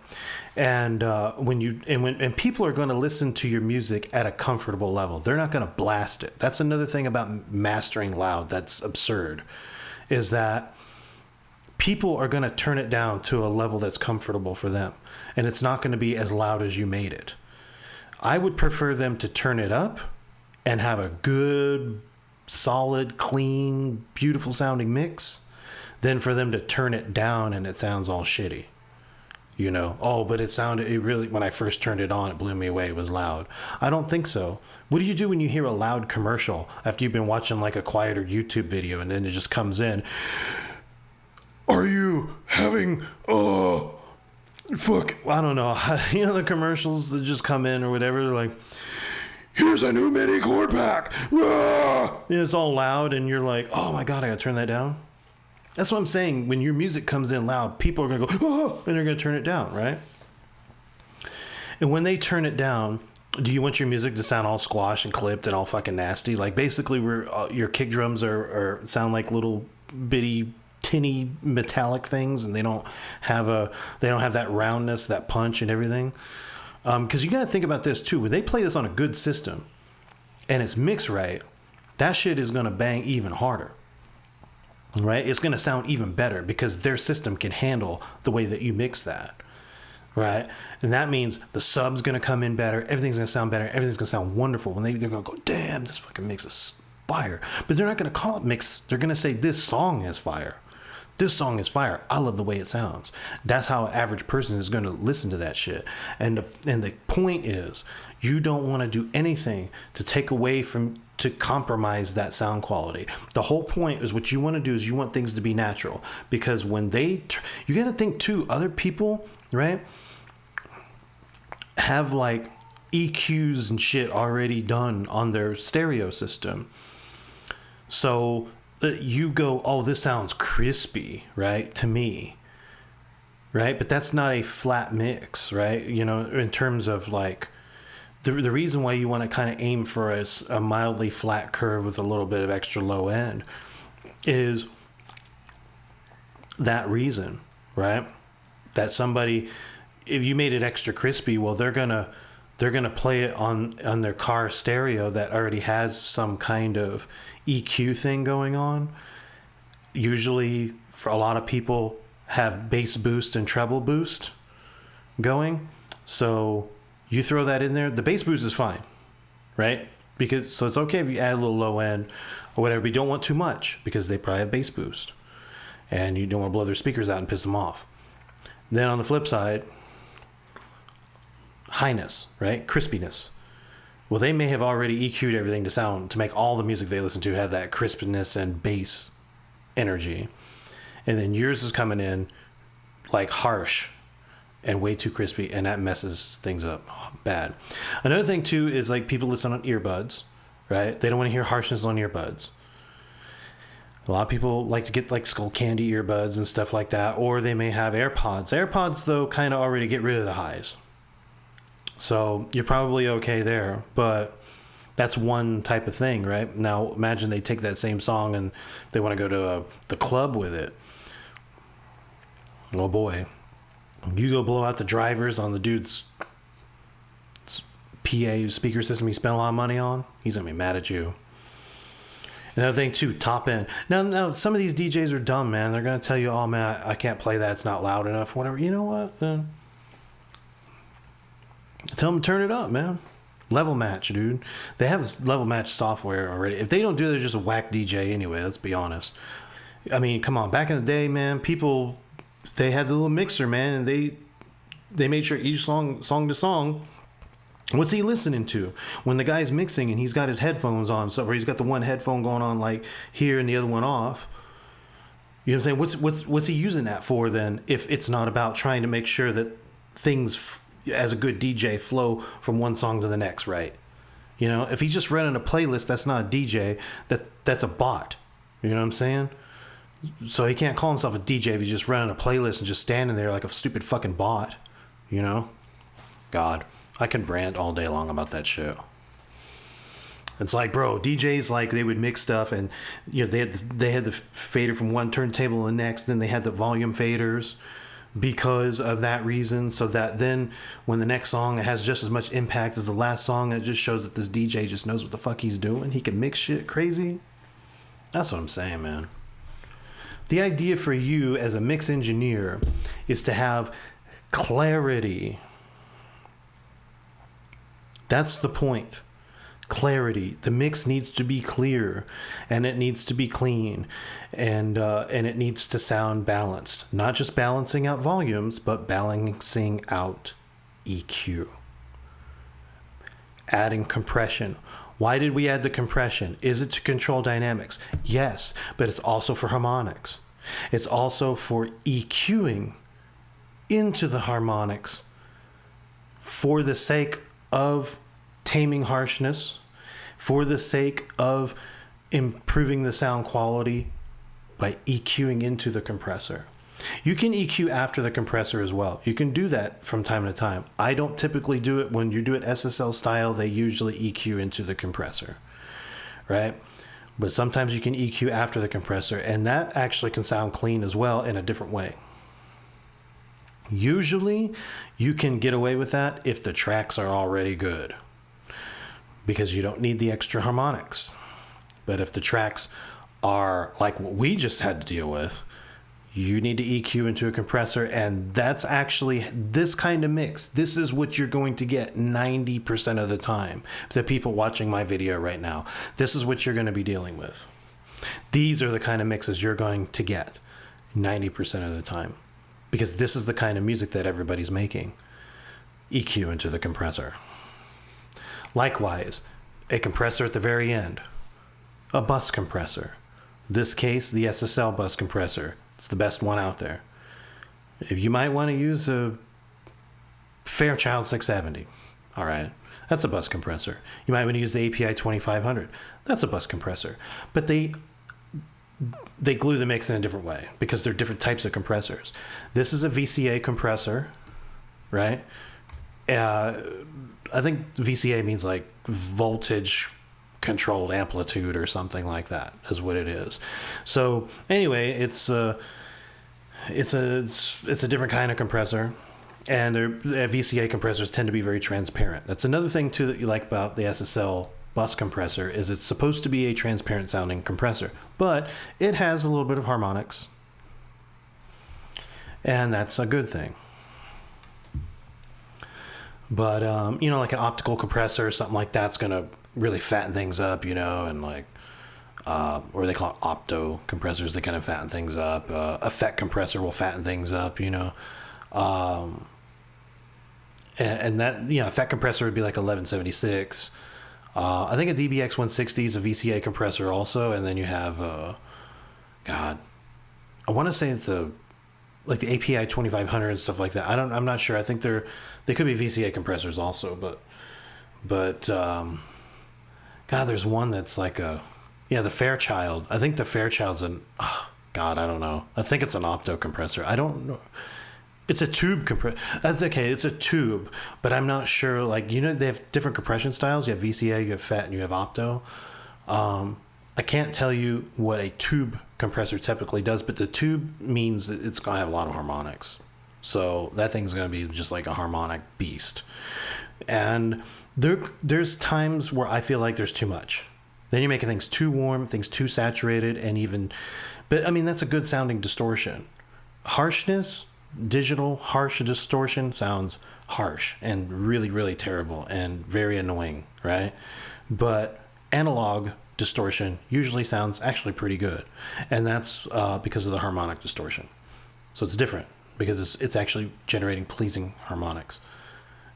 And when people are going to listen to your music at a comfortable level, they're not going to blast it. That's another thing about mastering loud that's absurd, is that people are going to turn it down to a level that's comfortable for them, and it's not going to be as loud as you made it. I would prefer them to turn it up and have a good, solid, clean, beautiful sounding mix than for them to turn it down and it sounds all shitty. You know, but it really, when I first turned it on, it blew me away. It was loud. I don't think so. What do you do when you hear a loud commercial after you've been watching like a quieter YouTube video and then it just comes in? Are you having, I don't know. You know, the commercials that just come in or whatever, they're like, here's a new mini chord pack. Ah! It's all loud and you're like, oh my God, I gotta turn that down. That's what I'm saying. When your music comes in loud, people are going to go, oh, and they're going to turn it down, right? And when they turn it down, do you want your music to sound all squashed and clipped and all fucking nasty? Like basically your kick drums are sound like little bitty tinny metallic things, and they don't have that roundness, that punch and everything. Because you got to think about this too. When they play this on a good system and it's mixed right, that shit is going to bang even harder. Right? It's going to sound even better because their system can handle the way that you mix that. Right? And that means the sub's going to come in better. Everything's going to sound better. Everything's going to sound wonderful. When they're going to go, damn, this fucking mix is fire. But they're not going to call it mix. They're going to say, this song is fire. This song is fire. I love the way it sounds. That's how an average person is going to listen to that shit. And the point is, you don't want to do anything to compromise that sound quality. The whole point is what you want to do is you want things to be natural, because when you got to think too, other people, right, have like EQs and shit already done on their stereo system. So you go, oh, this sounds crispy, right, to me, right? But that's not a flat mix, right? You know, in terms of like, the reason why you want to kind of aim for a mildly flat curve with a little bit of extra low end is that reason, right? That somebody, if you made it extra crispy, well, they're gonna play it on their car stereo that already has some kind of EQ thing going on. Usually, for a lot of people, have bass boost and treble boost going, so you throw that in there, the bass boost is fine, right? So it's okay if you add a little low end or whatever, but you don't want too much because they probably have bass boost and you don't want to blow their speakers out and piss them off. Then on the flip side, highness, right? Crispiness. Well, they may have already EQ'd everything to make all the music they listen to have that crispness and bass energy. And then yours is coming in like harsh and way too crispy, and that messes things up bad. Another thing too is like people listen on earbuds, right? They don't want to hear harshness on earbuds. A lot of people like to get like Skull Candy earbuds and stuff like that, or they may have AirPods. AirPods though kind of already get rid of the highs, so you're probably okay there. But that's one type of thing, right? Now imagine they take that same song and they want to go to the club with it. Oh boy. You go blow out the drivers on the dude's PA speaker system he spent a lot of money on, he's going to be mad at you. Another thing too, top end. Now, some of these DJs are dumb, man. They're going to tell you, oh man, I can't play that. It's not loud enough, whatever. You know what? Tell them to turn it up, man. Level match, dude. They have level match software already. If they don't do it, they're just a whack DJ anyway, let's be honest. I mean, come on. Back in the day, man, people, they had the little mixer, man, and they made sure each song to song, what's he listening to? When the guy's mixing and he's got his headphones on, so or he's got the one headphone going on like here and the other one off. You know what I'm saying? What's he using that for then? If it's not about trying to make sure that things, as a good DJ, flow from one song to the next, right? You know, if he's just running a playlist, that's not a DJ. That's a bot. You know what I'm saying? So he can't call himself a DJ if he's just running a playlist and just standing there like a stupid fucking bot. You know? God. I can rant all day long about that shit. It's like, bro, DJs, like, they would mix stuff, and you know they had the fader from one turntable to the next, then they had the volume faders because of that reason, so that then when the next song has just as much impact as the last song, it just shows that this DJ just knows what the fuck he's doing. He can mix shit crazy. That's what I'm saying, man. The idea for you as a mix engineer is to have clarity. That's the point. Clarity. The mix needs to be clear, and it needs to be clean, and it needs to sound balanced. Not just balancing out volumes, but balancing out EQ. Adding compression. Why did we add the compression? Is it to control dynamics? Yes, but it's also for harmonics. It's also for EQing into the harmonics for the sake of taming harshness, for the sake of improving the sound quality by EQing into the compressor. You can EQ after the compressor as well. You can do that from time to time. I don't typically do it. When you do it SSL style, they usually EQ into the compressor, right? But sometimes you can EQ after the compressor, and that actually can sound clean as well in a different way. Usually, you can get away with that if the tracks are already good, because you don't need the extra harmonics. But if the tracks are like what we just had to deal with, you need to EQ into a compressor, and that's actually this kind of mix. This is what you're going to get 90% of the time. The people watching my video right now, this is what you're going to be dealing with. These are the kind of mixes you're going to get 90% of the time, because this is the kind of music that everybody's making. EQ into the compressor. Likewise, a compressor at the very end. A bus compressor. This case, the SSL bus compressor. It's the best one out there. If you might want to use a Fairchild 670, all right, that's a bus compressor. You might want to use the API 2500. That's a bus compressor. But they glue the mix in a different way because they're different types of compressors. This is a VCA compressor, right? I think VCA means like voltage controlled amplitude or something like that is what it is. So anyway, it's a different kind of compressor, and VCA compressors tend to be very transparent. That's another thing too that you like about the SSL bus compressor, is it's supposed to be a transparent sounding compressor, but it has a little bit of harmonics, and that's a good thing. But like an optical compressor or something like that's gonna really fatten things up, and like or they call it opto compressors. They kind of fatten things up. Effect compressor will fatten things up, and that effect compressor would be like 1176. I think a DBX 160 is a VCA compressor also, and then you have I want to say it's the API 2500 and stuff like that. I'm not sure. I think they could be VCA compressors also, but there's one that's like the Fairchild. I think the Fairchild's I don't know. I think it's an opto compressor. I don't know. It's a tube compressor. That's okay. It's a tube, but I'm not sure. They have different compression styles. You have VCA, you have FET, and you have opto. I can't tell you what a tube compressor typically does, but the tube means that it's going to have a lot of harmonics. So that thing's going to be just like a harmonic beast. And there's times where I feel like there's too much. Then you're making things too warm, things too saturated, and even... But, I mean, that's a good sounding distortion. Harshness, digital harsh distortion sounds harsh and really, really terrible and very annoying, right? But analog distortion usually sounds actually pretty good. And that's because of the harmonic distortion. So it's different because it's actually generating pleasing harmonics.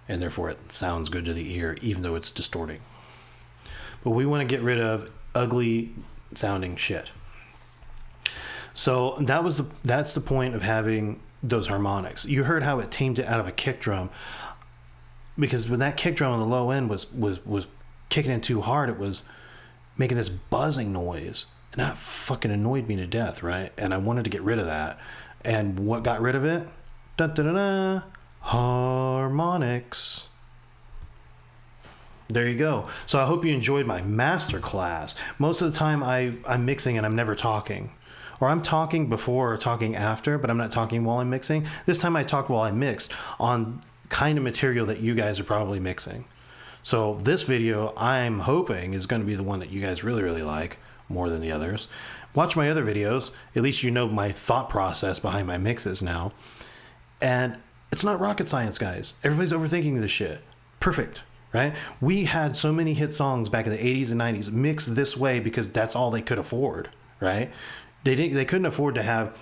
And therefore it sounds good to the ear, even though it's distorting. But we want to get rid of ugly sounding shit. So that's the point of having those harmonics. You heard how it tamed it out of a kick drum, because when that kick drum on the low end was kicking in too hard, it was making this buzzing noise, and that fucking annoyed me to death, right? And I wanted to get rid of that. And what got rid of it? Dun, dun, dun, dun, harmonics. There you go. So I hope you enjoyed my masterclass. Most of the time I'm mixing and I'm never talking. Or I'm talking before or talking after, but I'm not talking while I'm mixing. This time I talked while I mixed on kind of material that you guys are probably mixing. So this video, I'm hoping, is going to be the one that you guys really, really like more than the others. Watch my other videos. At least you know my thought process behind my mixes now. And it's not rocket science, guys. Everybody's overthinking this shit. Perfect, right? We had so many hit songs back in the 80s and 90s mixed this way because that's all they could afford, right? They couldn't afford to have...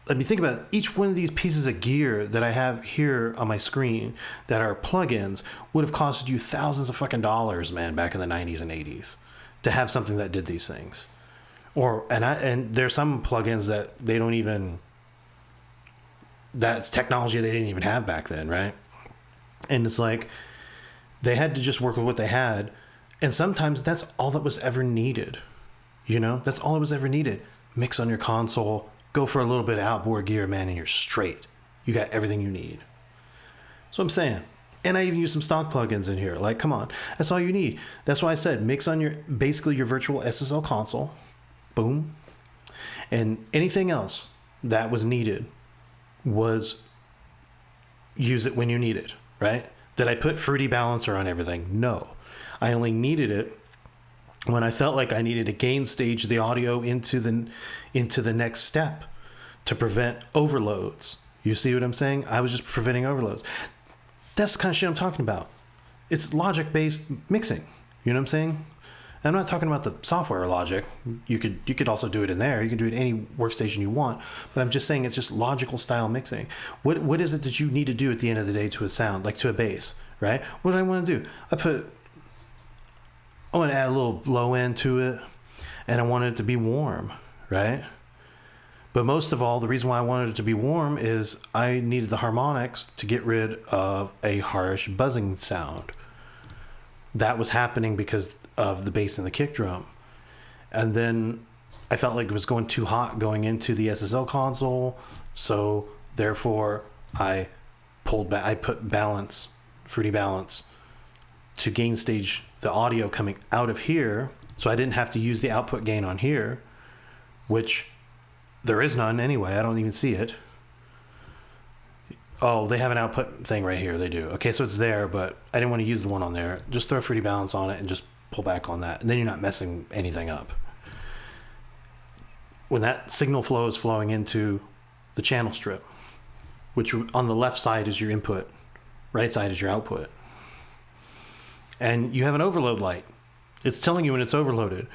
Let me think about it. Each one of these pieces of gear that I have here on my screen that are plugins would have costed you thousands of fucking dollars, man, back in the 90s and 80s to have something that did these things. And there's some plugins that they don't even... That's technology they didn't even have back then, right? And it's like they had to just work with what they had. And sometimes that's all that was ever needed. You know, that's all that was ever needed. Mix on your console, go for a little bit of outboard gear, man, and you're straight. You got everything you need. That's what I'm saying. And I even use some stock plugins in here. Like, come on. That's all you need. That's why I said mix on basically your virtual SSL console. Boom. And anything else that was needed was use it when you need it, right? Did I put Fruity Balancer on everything? No. I only needed it when I felt like I needed to gain stage the audio into the next step to prevent overloads. You see what I'm saying? I was just preventing overloads. That's the kind of shit I'm talking about. It's logic-based mixing. You know what I'm saying? I'm not talking about the software Logic. You could also do it in there. You can do it in any workstation you want. But I'm just saying it's just logical style mixing. What is it that you need to do at the end of the day to a sound, like to a bass, right? What do I want to do? I want to add a little low end to it, and I wanted it to be warm, right? But most of all, the reason why I wanted it to be warm is I needed the harmonics to get rid of a harsh buzzing sound. That was happening because of the bass and the kick drum. And then I felt like it was going too hot going into the SSL console, so therefore I pulled back. I put balance, Fruity Balance, to gain stage the audio coming out of here, so I didn't have to use the output gain on here, which there is none anyway. I don't even see it. Oh, they have an output thing right here. They do. Okay, so it's there, but I didn't want to use the one on there. Just throw Fruity Balance on it and just pull back on that, and then you're not messing anything up. When that signal flow is flowing into the channel strip, which on the left side is your input, right side is your output, and you have an overload light. It's telling you when it's overloaded.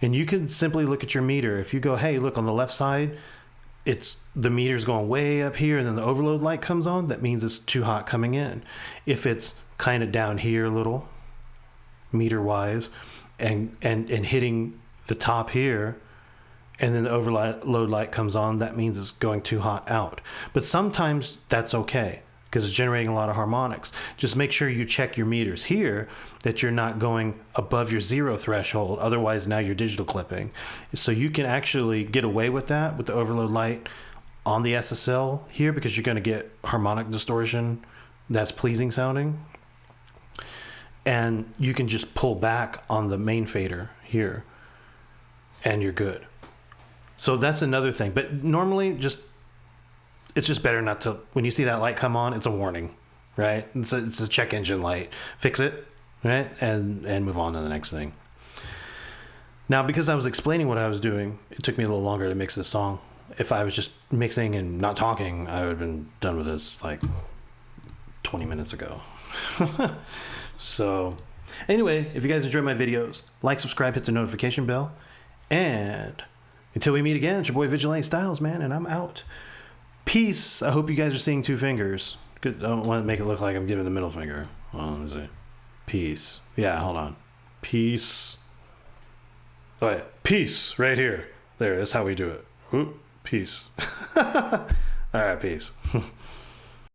And you can simply look at your meter. If you go, hey, look on the left side, it's the meter's going way up here, and then the overload light comes on, that means it's too hot coming in. If it's kind of down here a little, meter wise, and hitting the top here, and then the overload light comes on, that means it's going too hot out. But sometimes that's okay, because it's generating a lot of harmonics. Just make sure you check your meters here that you're not going above your zero threshold. Otherwise, now you're digital clipping. So you can actually get away with that with the overload light on the SSL here, because you're going to get harmonic distortion that's pleasing sounding. And you can just pull back on the main fader here, and you're good. So that's another thing. But normally, it's just better not to. When you see that light come on, it's a warning, right? It's a check engine light. Fix it, right, and move on to the next thing. Now, because I was explaining what I was doing, it took me a little longer to mix this song. If I was just mixing and not talking, I would have been done with this like 20 minutes ago. So, anyway, if you guys enjoy my videos, like, subscribe, hit the notification bell, and until we meet again, it's your boy Vigilante Styles, man, and I'm out. Peace. I hope you guys are seeing two fingers. Good. I don't want to make it look like I'm giving the middle finger. Well, let me see. Peace. Yeah, hold on. Peace. Oh, yeah. Peace right here. There, that's how we do it. Whoop. Peace. All right, peace.